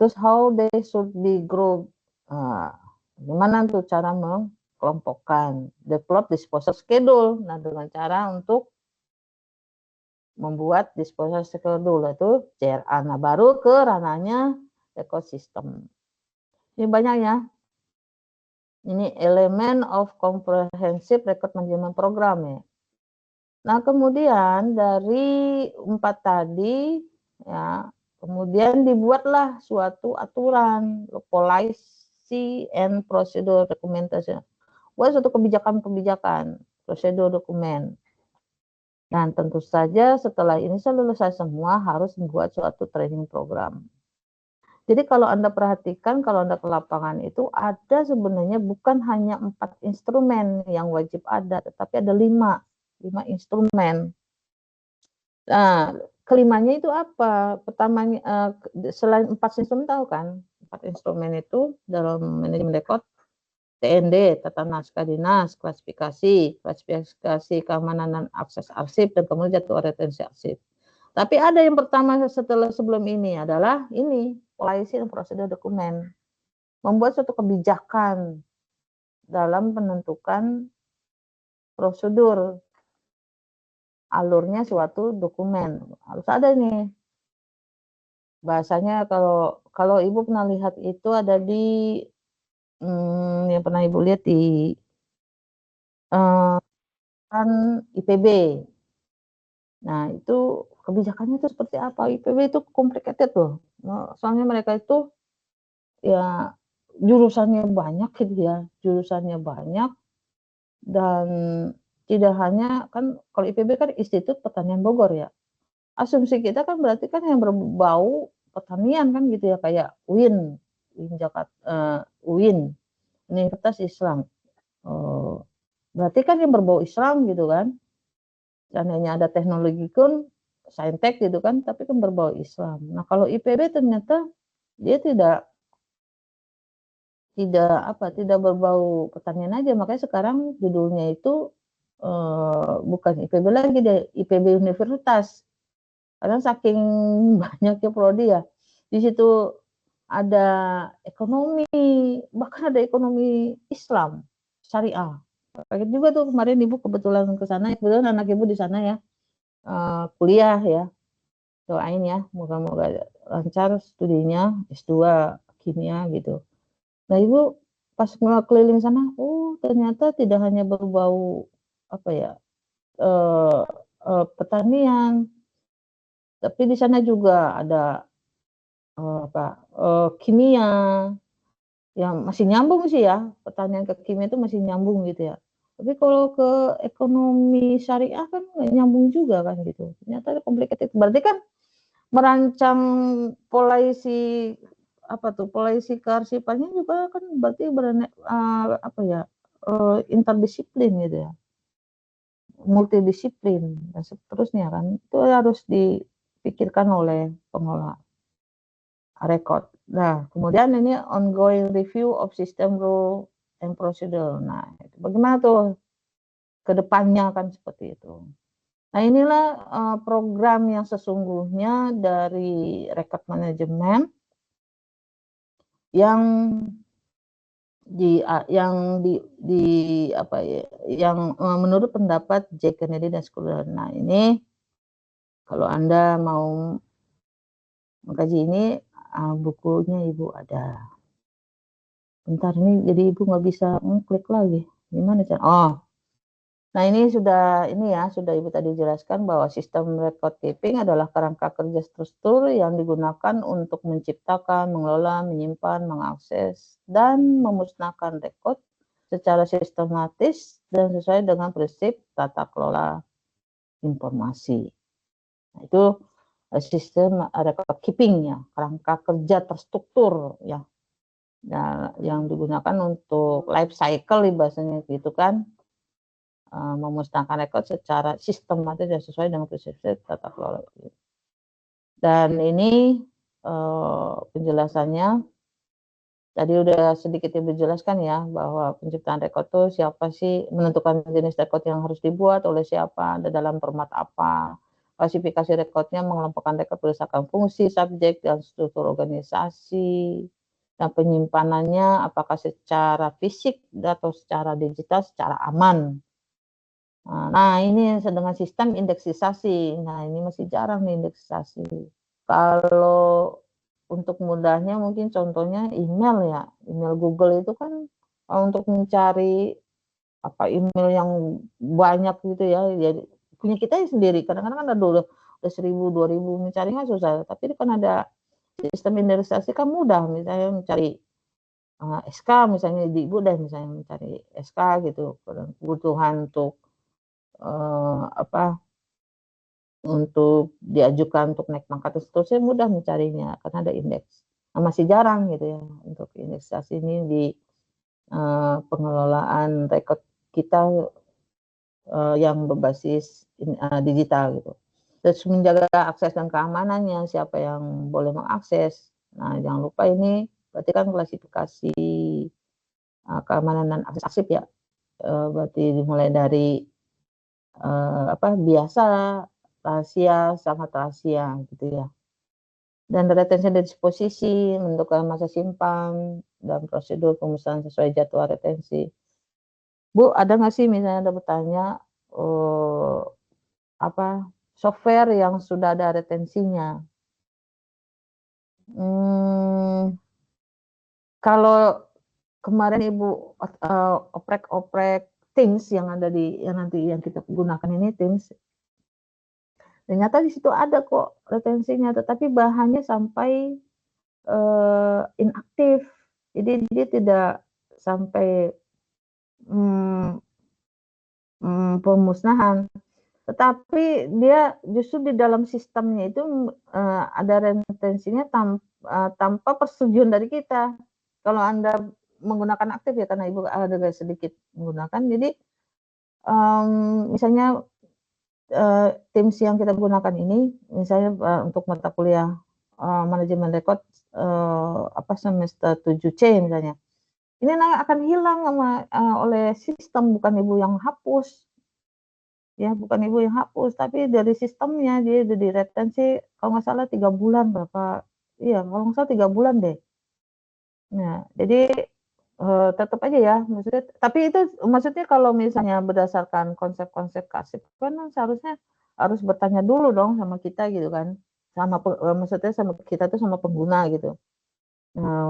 Speaker 1: Terus how they should be grouped. Gimana tuh cara mengkelompokkan? Develop disposal schedule. Nah, dengan cara untuk membuat disposal schedule itu CRA. Nah, baru ke ranahnya ekosistem. Ini banyak ya. Ini elemen of comprehensive record management program ya. Nah, kemudian dari 4 tadi ya, kemudian dibuatlah suatu aturan policy and procedure documentation. Buat suatu kebijakan-kebijakan, prosedur dokumen. Dan tentu saja setelah ini selesai semua harus membuat suatu training program. Jadi kalau Anda perhatikan, kalau Anda ke lapangan itu ada sebenarnya bukan hanya 4 instrumen yang wajib ada, tetapi ada 5 instrumen. Nah, kelimanya itu apa? Pertamanya, selain 4 instrumen tahu kan? 4 instrumen itu dalam manajemen rekod, TND, tata naskah dinas, klasifikasi keamanan dan akses arsip, dan kemudian jadwal retensi arsip. Tapi ada yang pertama sebelum ini adalah ini, polisi dan prosedur dokumen. Membuat suatu kebijakan dalam penentukan prosedur alurnya suatu dokumen. Harus ada nih. Bahasanya kalau Ibu pernah lihat itu ada di yang pernah Ibu lihat di kan IPB. Nah, itu kebijakannya itu seperti apa? IPB itu complicated loh. Soalnya mereka itu ya jurusannya banyak gitu ya, jurusannya banyak, dan tidak hanya kan kalau IPB kan Institut Pertanian Bogor ya. Asumsi kita kan berarti kan yang berbau pertanian kan gitu ya, kayak UIN Jakarta, UIN Universitas Islam. Berarti kan yang berbau Islam gitu kan. Seandainya ada teknologi pun saintek gitu kan, tapi kan berbau Islam. Nah, kalau IPB ternyata dia tidak berbau pertanian aja, makanya sekarang judulnya itu bukan IPB lagi deh, IPB Universitas. Karena saking banyaknya prodi ya, di situ ada ekonomi, bahkan ada ekonomi Islam syariah. Kaget juga tuh kemarin Ibu kebetulan ke sana, kebetulan anak Ibu di sana ya, kuliah ya. Doain ya, moga-moga lancar studinya S2 kimia gitu. Nah, Ibu pas keliling sana, ternyata tidak hanya berbau apa ya, pertanian, tapi di sana juga ada kimia, yang masih nyambung sih ya, pertanian ke kimia itu masih nyambung gitu ya. Tapi kalau ke ekonomi syariah kan nggak nyambung juga kan gitu. Ternyata complicated. Berarti kan merancang polisi polisi kearsipannya juga kan berarti interdisiplin gitu ya, multidisiplin dan seterusnya kan, itu harus dipikirkan oleh pengelola rekod. Nah, kemudian ini ongoing review of system rule and procedure. Nah, bagaimana tuh ke depannya kan seperti itu. Nah, inilah program yang sesungguhnya dari rekod manajemen yang menurut pendapat J. Kennedy dan Schuyler. Nah, ini kalau Anda mau mengkaji ini, bukunya Ibu ada. Bentar ini jadi Ibu nggak bisa klik lagi. Gimana cara? Nah, ini sudah Ibu tadi jelaskan bahwa sistem record keeping adalah kerangka kerja struktur yang digunakan untuk menciptakan, mengelola, menyimpan, mengakses, dan memusnahkan rekod secara sistematis dan sesuai dengan prinsip tata kelola informasi. Nah, itu sistem record keeping ya, kerangka kerja terstruktur ya. Nah, yang digunakan untuk life cycle bahasanya gitu kan. Memusnahkan rekod secara sistematis dan sesuai dengan prinsip tata kelola. Dan ini penjelasannya tadi udah sedikit Ibu jelaskan ya, bahwa penciptaan rekod itu siapa sih, menentukan jenis rekod yang harus dibuat oleh siapa, ada dalam format apa, klasifikasi rekodnya, mengelompokkan rekod berdasarkan fungsi, subjek, dan struktur organisasi, dan penyimpanannya apakah secara fisik atau secara digital secara aman. Nah, ini dengan sistem indeksisasi. Nah, ini masih jarang nih indeksisasi. Kalau untuk mudahnya mungkin contohnya email ya. Email Google itu kan untuk mencari email yang banyak gitu ya. Jadi punya kita sendiri. Kadang-kadang kan ada udah 1.000, 2.000 mencarinya susah. Tapi kan ada sistem indeksisasi kan mudah. Misalnya mencari SK misalnya di Ibu deh misalnya mencari SK gitu. Kebutuhan untuk untuk diajukan untuk naik pangkat dan seterusnya mudah mencarinya karena ada indeks. masih jarang gitu ya untuk indeksasi ini di pengelolaan rekod kita yang berbasis digital gitu. Terus menjaga akses dan keamanannya, siapa yang boleh mengakses. Nah, jangan lupa ini berarti kan klasifikasi keamanan dan akses arsip ya. Berarti dimulai dari biasa, rahasia, sangat rahasia gitu ya. Dan retensi dan disposisi, menentukan masa simpan, dan prosedur pemusnahan sesuai jadwal retensi. Bu, ada nggak sih misalnya ada bertanya software yang sudah ada retensinya? Kalau kemarin Ibu oprek-oprek Teams yang ada yang kita gunakan ini Teams, ternyata di situ ada kok retensinya, tetapi bahannya sampai inaktif. Jadi dia tidak sampai pemusnahan, tetapi dia justru di dalam sistemnya itu ada retensinya tanpa persetujuan dari kita. Kalau Anda menggunakan aktif ya, karena Ibu ada sedikit menggunakan, jadi misalnya Teams yang kita gunakan ini, misalnya untuk mata kuliah manajemen rekod semester 7C misalnya, ini akan hilang oleh sistem, bukan Ibu yang hapus. Ya, bukan Ibu yang hapus, tapi dari sistemnya dia udah diretensi kalau nggak salah 3 bulan kalau nggak salah 3 bulan deh. Nah, jadi tetap aja ya, maksudnya tapi itu maksudnya kalau misalnya berdasarkan konsep-konsep kasih kan seharusnya harus bertanya dulu dong sama kita gitu kan, maksudnya sama kita tuh sama pengguna gitu.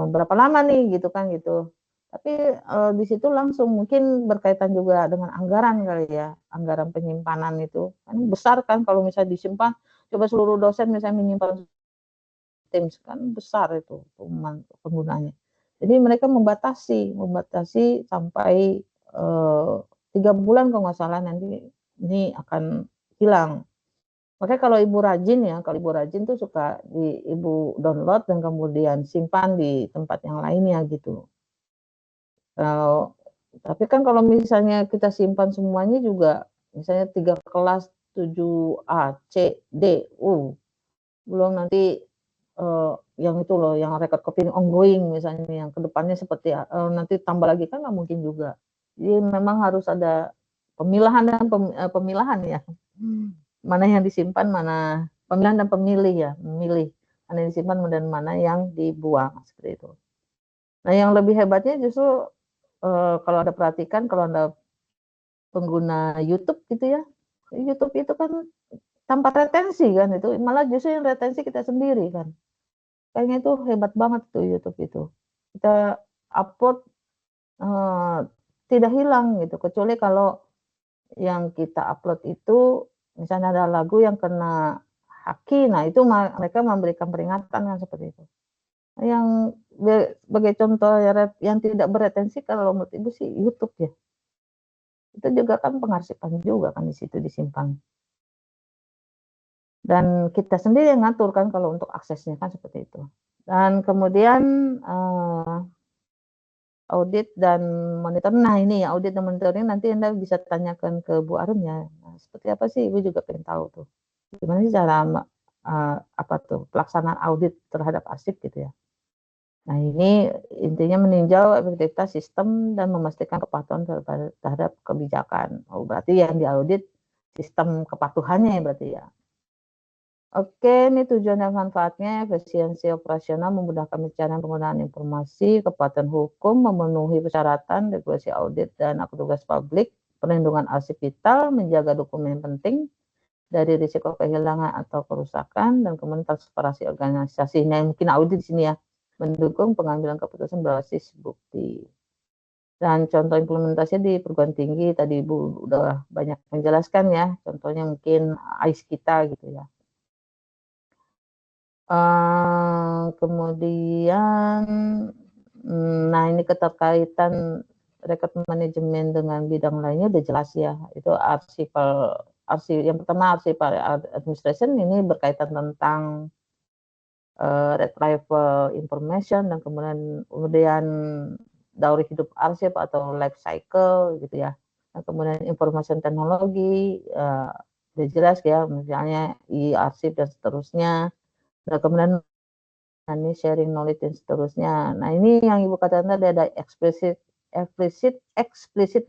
Speaker 1: Berapa lama nih gitu kan gitu. Tapi di situ langsung mungkin berkaitan juga dengan anggaran kali ya, anggaran penyimpanan itu kan besar kan kalau misalnya disimpan, coba seluruh dosen misalnya menyimpan Teams kan besar itu penggunanya. Jadi mereka membatasi sampai 3 bulan kalau nggak salah nanti ini akan hilang. Makanya kalau Ibu rajin tuh suka Ibu download dan kemudian simpan di tempat yang lainnya gitu. Tapi kan kalau misalnya kita simpan semuanya juga, misalnya 3 kelas 7A, C, D, belum nanti yang itu loh, yang record copy ongoing misalnya, yang kedepannya seperti nanti tambah lagi kan nggak mungkin juga. Jadi memang harus ada pemilahan dan pemilahan ya. Mana yang disimpan, mana pemilahan dan memilih mana yang disimpan dan mana yang dibuang seperti itu. Nah, yang lebih hebatnya justru kalau Anda perhatikan, kalau Anda pengguna YouTube gitu ya, YouTube itu kan tanpa retensi kan, itu malah justru yang retensi kita sendiri kan. Kayaknya itu hebat banget tuh YouTube itu. Kita upload tidak hilang gitu, kecuali kalau yang kita upload itu misalnya ada lagu yang kena haki, nah itu mereka memberikan peringatan kan seperti itu. Yang sebagai contoh yang tidak beretensi kalau menurut Ibu sih YouTube ya. Itu juga kan pengarsipan juga kan di situ disimpan. Dan kita sendiri yang ngatur kan kalau untuk aksesnya kan seperti itu. Dan kemudian audit dan monitoring. Nah ini ya, audit dan monitoring nanti Anda bisa tanyakan ke Bu Arum ya. Nah, seperti apa sih Ibu juga pengen tahu tuh. Gimana sih cara pelaksanaan audit terhadap arsip gitu ya. Nah ini intinya meninjau efektivitas sistem dan memastikan kepatuhan terhadap kebijakan. Berarti yang diaudit sistem kepatuhannya ya berarti ya. Oke, ini tujuan dan manfaatnya, efisiensi operasional, memudahkan pencarian penggunaan informasi, kepatuhan hukum, memenuhi persyaratan, regulasi audit dan akuntabilitas publik, perlindungan arsip vital, menjaga dokumen penting dari risiko kehilangan atau kerusakan, dan kemudian transparansi organisasi. Nah, mungkin audit di sini ya, mendukung pengambilan keputusan berbasis bukti. Dan contoh implementasinya di perguruan tinggi, tadi Ibu udah banyak menjelaskan ya, contohnya mungkin AIS kita gitu ya. Kemudian, nah ini keterkaitan rekod manajemen dengan bidang lainnya udah jelas ya, itu yang pertama archival administration ini berkaitan tentang retrieval information, dan kemudian dauri hidup arsip atau life cycle gitu ya. Nah, kemudian information teknologi, udah jelas ya, misalnya e-arsip dan seterusnya. Nah, kemudian ini sharing knowledge dan seterusnya. Nah, ini yang Ibu katakan tadi ada explicit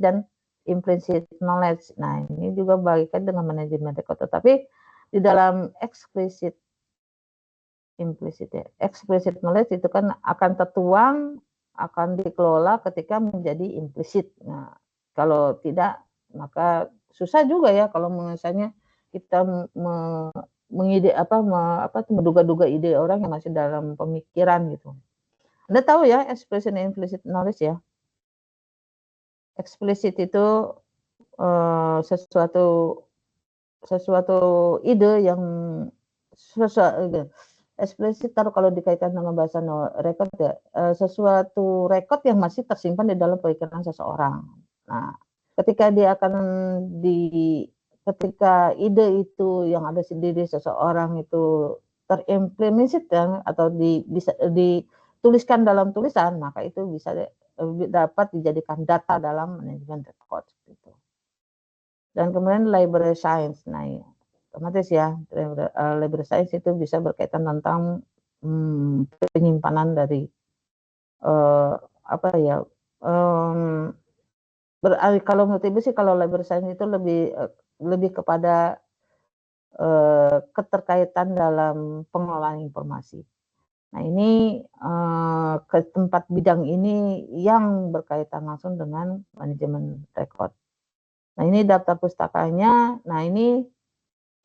Speaker 1: dan implicit knowledge. Nah, ini juga berkaitan dengan manajemen rekod. Tetapi di dalam explicit knowledge itu kan akan tertuang, akan dikelola ketika menjadi implisit. Nah, kalau tidak maka susah juga ya kalau misalnya kita menduga-duga ide orang yang masih dalam pemikiran gitu. Anda tahu ya explicit and implicit knowledge ya? Explicit itu sesuatu ide yang eksplisit kalau dikaitkan dengan bahasa rekod ya, sesuatu rekod yang masih tersimpan di dalam pikiran seseorang. Nah, ketika ketika ide itu yang ada di diri seseorang itu terimplemented ya, atau bisa dituliskan dalam tulisan, maka itu bisa dapat dijadikan data dalam manajemen rekod gitu. Dan kemudian library science. Nah, otomatis ya, library science itu bisa berkaitan tentang penyimpanan dari kalau menurut Ibu sih, kalau library science itu lebih kepada keterkaitan dalam pengelolaan informasi. Nah, ini ke tempat bidang ini yang berkaitan langsung dengan manajemen rekod. Nah, ini daftar pustakanya. Nah, ini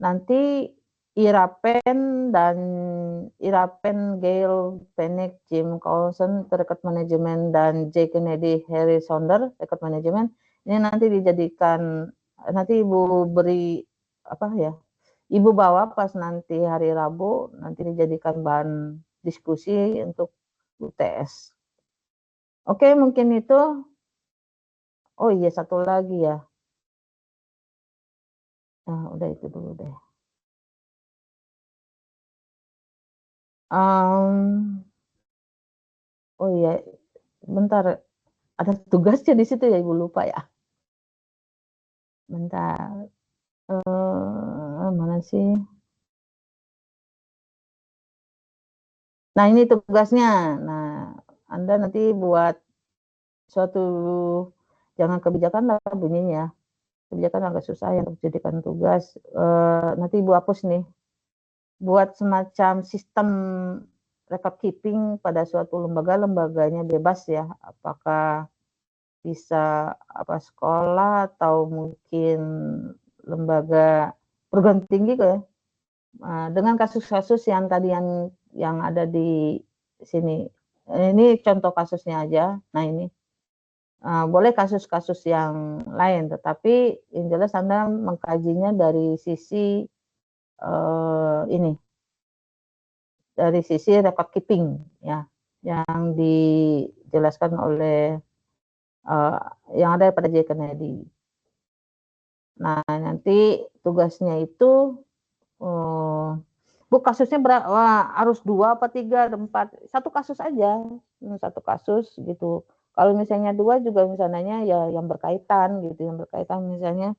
Speaker 1: nanti Irapen, Gail Penick, Jim Coulson, record manajemen, dan J. Kennedy Harry Sonder, record manajemen. Ini nanti dijadikan, nanti Ibu beri Ibu bawa pas nanti hari Rabu, nanti dijadikan bahan diskusi untuk UTS. Oke, mungkin itu. Oh iya, satu lagi ya. Nah, udah itu dulu deh. Oh iya, bentar. Ada tugasnya di situ ya, Ibu lupa ya. Bentar. Mana sih? Nah, ini tugasnya. Nah, Anda nanti buat suatu, jangan kebijakan lah bunyinya. Kebijakan agak susah ya untuk dijadikan tugas. Nanti Ibu hapus nih. Buat semacam sistem record keeping pada suatu lembaganya bebas ya. Apakah bisa sekolah atau mungkin lembaga perguruan tinggi ya. Dengan kasus-kasus yang tadi yang ada di sini. Ini contoh kasusnya aja. Nah, ini boleh kasus-kasus yang lain, tetapi yang jelas Anda mengkajinya dari sisi dari sisi record keeping ya, yang dijelaskan oleh yang ada pada J. Kennedy. Nah, nanti tugasnya itu Bu, kasusnya harus 2 apa 3 atau 4? Satu kasus aja, satu kasus gitu. Kalau misalnya 2 juga misalnya ya yang berkaitan gitu, misalnya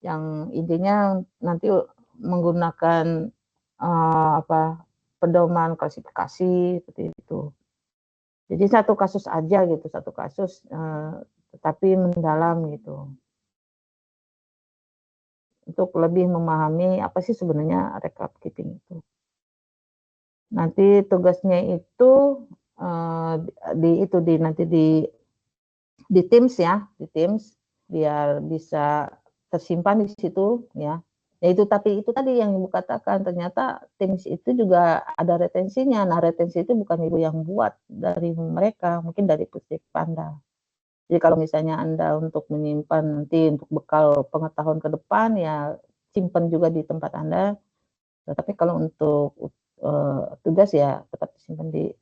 Speaker 1: yang intinya nanti menggunakan pedoman klasifikasi seperti itu. Jadi satu kasus aja gitu, satu kasus tetapi mendalam gitu. Untuk lebih memahami apa sih sebenarnya record keeping itu. Nanti tugasnya itu nanti di Teams ya, di Teams biar bisa tersimpan di situ ya. Ya itu, tapi itu tadi yang Ibu katakan, ternyata Teams itu juga ada retensinya. Nah, retensi itu bukan Ibu yang buat dari mereka, mungkin dari Pusdikpan Anda. Jadi kalau misalnya Anda untuk menyimpan nanti untuk bekal pengetahuan ke depan ya simpan juga di tempat Anda. Tapi kalau untuk tugas ya tetap disimpan di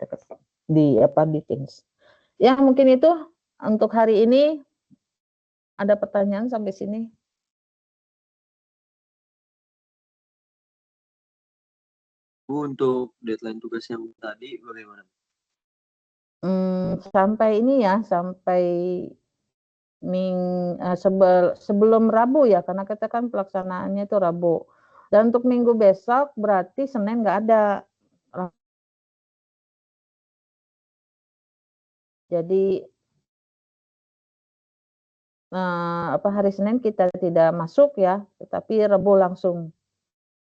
Speaker 1: Teams. Ya, mungkin itu untuk hari ini. Ada pertanyaan sampai sini?
Speaker 3: Bu, untuk deadline tugas yang tadi bagaimana?
Speaker 1: Sampai ini ya, sampai sebelum Rabu ya, karena kita kan pelaksanaannya itu Rabu. Dan untuk minggu besok berarti Senin nggak ada. Jadi hari Senin kita tidak masuk ya, tetapi Rabu langsung.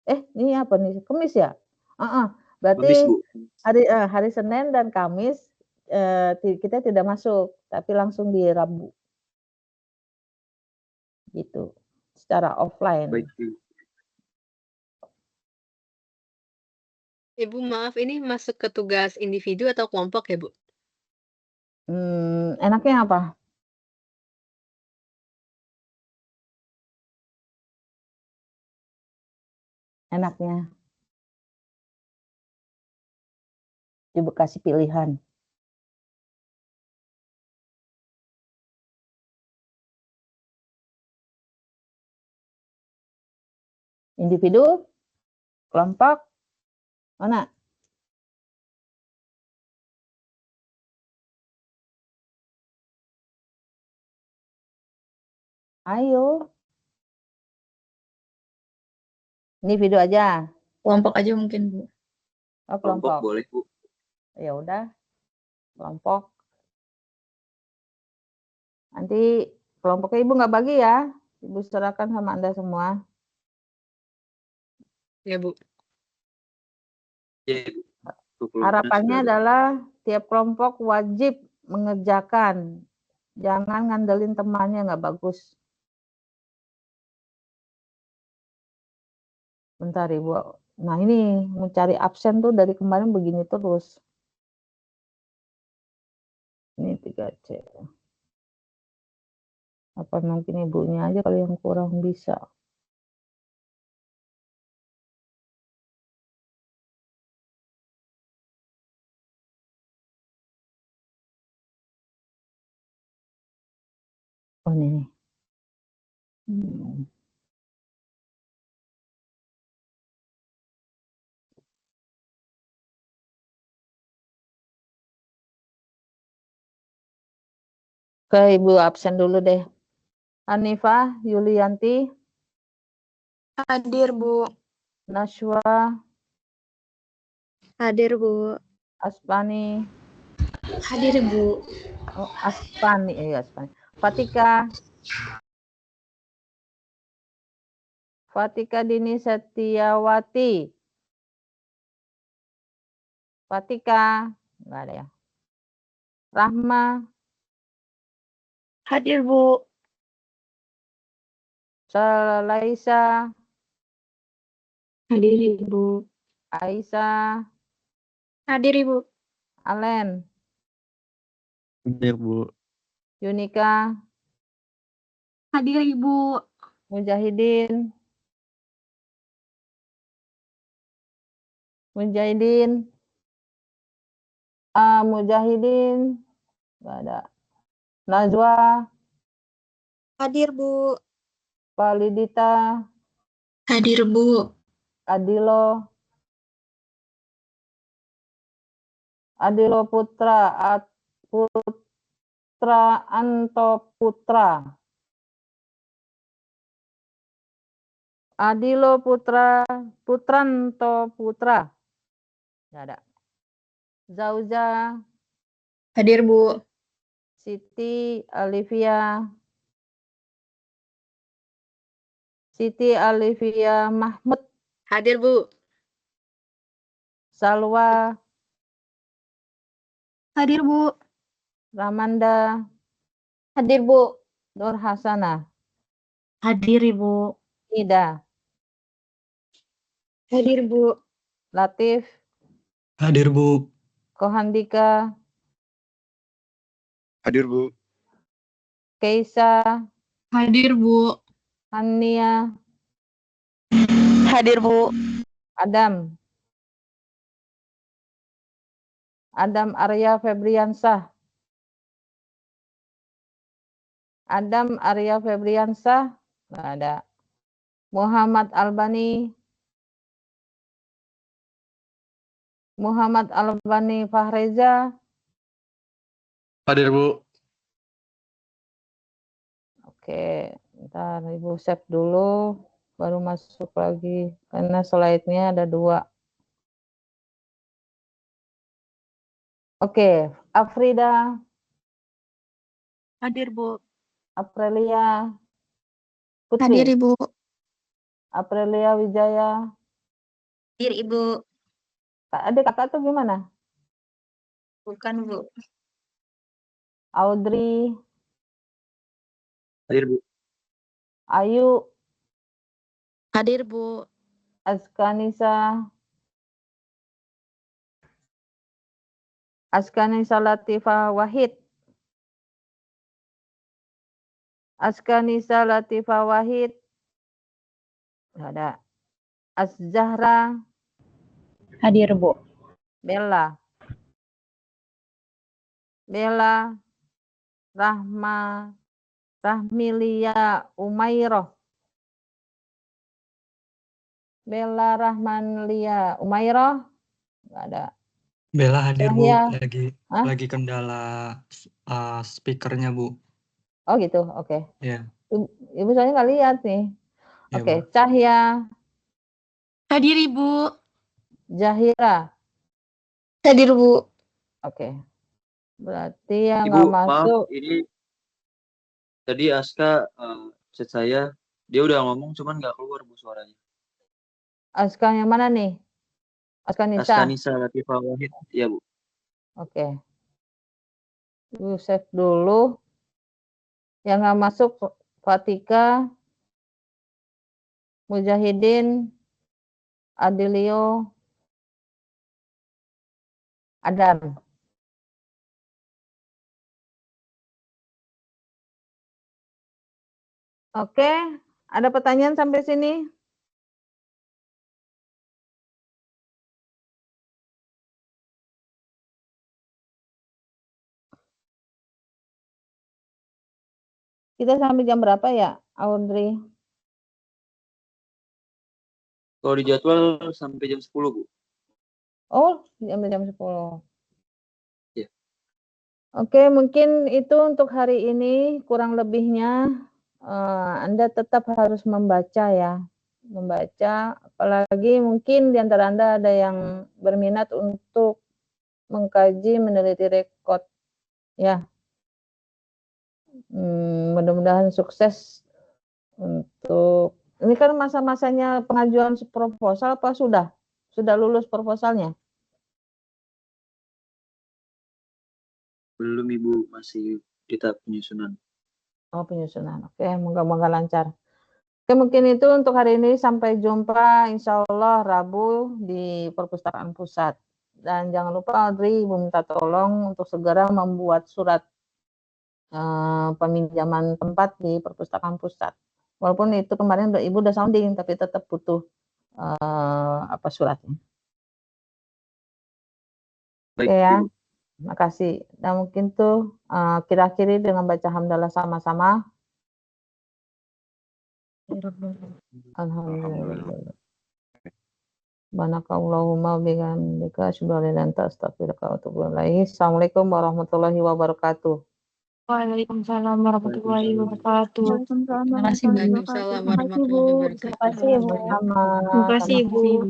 Speaker 1: Ini apa nih? Kamis ya?
Speaker 3: Kamis,
Speaker 1: Berarti
Speaker 3: Bu.
Speaker 1: hari Senin dan Kamis kita tidak masuk, tapi langsung di Rabu. Gitu. Secara offline.
Speaker 3: Baik, Bu.
Speaker 4: Ibu maaf, ini masuk ke tugas individu atau kelompok ya, Bu?
Speaker 1: Enaknya apa? Enaknya. Ibu kasih pilihan. Individu? Kelompok? Mana? Ayo. Individu aja.
Speaker 2: Kelompok aja mungkin, Bu.
Speaker 1: Oh,
Speaker 3: Kelompok
Speaker 1: kelompok.
Speaker 3: boleh, Bu.
Speaker 1: Ya udah. Kelompok. Nanti kelompoknya Ibu nggak bagi ya. Ibu serahkan sama Anda semua.
Speaker 4: Ya, Bu.
Speaker 3: Ya, Bu.
Speaker 1: Harapannya adalah tiap kelompok wajib mengerjakan. Jangan ngandelin temannya, nggak bagus. Bentar Ibu. Nah ini mencari absen tuh dari kemarin begini terus. Ini 3C. Apa mungkin ibunya aja kalau yang kurang bisa. Oh ini nih. Oke, Ibu absen dulu deh. Hanifah Yulianti,
Speaker 5: Hadir, Bu.
Speaker 1: Nashwa,
Speaker 5: Hadir, Bu.
Speaker 1: Aspani,
Speaker 2: Hadir, Bu.
Speaker 1: oh, Aspani, Aspani. Fatika, Fatika Dini Setiawati. Fatika, enggak ada ya. Rahma,
Speaker 5: Hadir, Bu.
Speaker 1: Salaisa,
Speaker 5: Hadir, Ibu.
Speaker 1: Aisyah,
Speaker 5: Hadir, Ibu.
Speaker 1: Alen,
Speaker 3: Hadir, Bu.
Speaker 1: Yunika,
Speaker 5: Hadir, Ibu.
Speaker 1: Mujahidin, Mujahidin, Mujahidin, enggak ada. Najwa,
Speaker 5: Hadir, Bu.
Speaker 1: Palidita,
Speaker 2: Hadir, Bu.
Speaker 1: Adilo, Adilo Putra, Putra Anto Putra. Adilo Putra, Putranto Putra. Nggak ada. Zauza,
Speaker 2: Hadir, Bu.
Speaker 1: Siti Alivia, Siti Alivia Mahmud,
Speaker 4: Hadir, Bu.
Speaker 1: Salwa,
Speaker 5: Hadir, Bu.
Speaker 1: Ramanda,
Speaker 5: Hadir, Bu.
Speaker 1: Nur Hasana,
Speaker 5: Hadir, Ibu.
Speaker 1: Ida,
Speaker 5: Hadir, Bu.
Speaker 1: Latif,
Speaker 3: Hadir, Bu.
Speaker 1: Kohandika,
Speaker 3: Hadir, Bu.
Speaker 1: Keisa,
Speaker 2: Hadir, Bu.
Speaker 1: Hania,
Speaker 5: Hadir, Bu.
Speaker 1: Adam, Adam Arya Febriansah, Adam Arya Febriansah, nggak ada. Muhammad Albani, Muhammad Albani Fahreza.
Speaker 6: Hadir, Bu.
Speaker 1: Oke, ntar Ibu save dulu, baru masuk lagi. Karena slide-nya ada 2. Oke, Afrida,
Speaker 5: Hadir, Bu.
Speaker 1: Aprilia,
Speaker 2: Hadir,
Speaker 1: Putri,
Speaker 2: Ibu.
Speaker 1: Aprilia Wijaya.
Speaker 5: Hadir, Ibu.
Speaker 1: Adik kakak tuh gimana?
Speaker 5: Bukan, Bu.
Speaker 1: Audrey,
Speaker 3: Hadir, Bu.
Speaker 1: Ayu,
Speaker 2: Hadir, Bu.
Speaker 1: Askanisa, Askanisa Latifah Wahid. Askanisa Latifah Wahid. Nggak ada. Azahra,
Speaker 5: Hadir, Bu.
Speaker 1: Bella. Bella, Rahmilia Umairoh. Bella Rahmanlia Umairoh. Nggak ada.
Speaker 6: Bella hadir, Bu.
Speaker 1: Yahya. Hah?
Speaker 6: Lagi kendala speakernya, Bu.
Speaker 1: Oh gitu, oke.
Speaker 6: Ya.
Speaker 1: Ibu soalnya nggak lihat nih.
Speaker 6: Ya,
Speaker 1: Oke,
Speaker 6: Bu.
Speaker 1: Cahya,
Speaker 2: Hadir, Ibu.
Speaker 1: Zahira.
Speaker 2: Hadir, Bu.
Speaker 1: Oke. Berarti yang
Speaker 3: Ibu,
Speaker 1: nggak
Speaker 3: maaf,
Speaker 1: masuk.
Speaker 3: ini tadi Aska chat saya, dia udah ngomong cuman nggak keluar, Bu, suaranya.
Speaker 1: Aska yang mana nih? Askanisa.
Speaker 3: Askanisa Latifah Wahid, iya, Bu.
Speaker 1: Oke. Ibu save dulu. Yang nggak masuk Fatika, Mujahidin, Adilio, Adam. Oke, ada pertanyaan sampai sini? Kita sampai jam berapa ya, Audrey?
Speaker 3: Kalau di jadwal sampai jam 10, Bu.
Speaker 1: Oh, sampai jam 10.
Speaker 3: Iya.
Speaker 1: Oke, mungkin itu untuk hari ini. Kurang lebihnya Anda tetap harus membaca ya. Membaca, apalagi mungkin di antara Anda ada yang berminat untuk mengkaji meneliti rekod ya. Mudah-mudahan sukses untuk ini kan masa-masanya pengajuan proposal apa sudah lulus proposalnya?
Speaker 3: Belum, Ibu, masih di tahap penyusunan.
Speaker 1: Oh, penyusunan. Oke, moga-moga lancar. Oke, mungkin itu untuk hari ini. Sampai jumpa insya Allah Rabu di Perpustakaan Pusat. Dan jangan lupa Audrey, Ibu minta tolong untuk segera membuat surat peminjaman tempat di Perpustakaan Pusat. Walaupun itu kemarin Ibu udah sounding, tapi tetap butuh suratnya.
Speaker 3: Baik,
Speaker 1: Oke ya,
Speaker 3: Ibu.
Speaker 1: makasih. Dan mungkin tuh kita akhiri dengan baca hamdalah sama-sama. Alhamdulillah. Banakallahumma bihamdika asyhadu an la ilaha illa anta astaghfiruka wa atubu ilaik. Assalamualaikum warahmatullahi wabarakatuh.
Speaker 5: Waalaikumsalam warahmatullahi wabarakatuh.
Speaker 2: Terima kasih, Bu.
Speaker 4: Waalaikumsalam warahmatullahi wabarakatuh.
Speaker 5: Terima kasih, Bu.
Speaker 1: Sama.
Speaker 5: Terima kasih, Bu.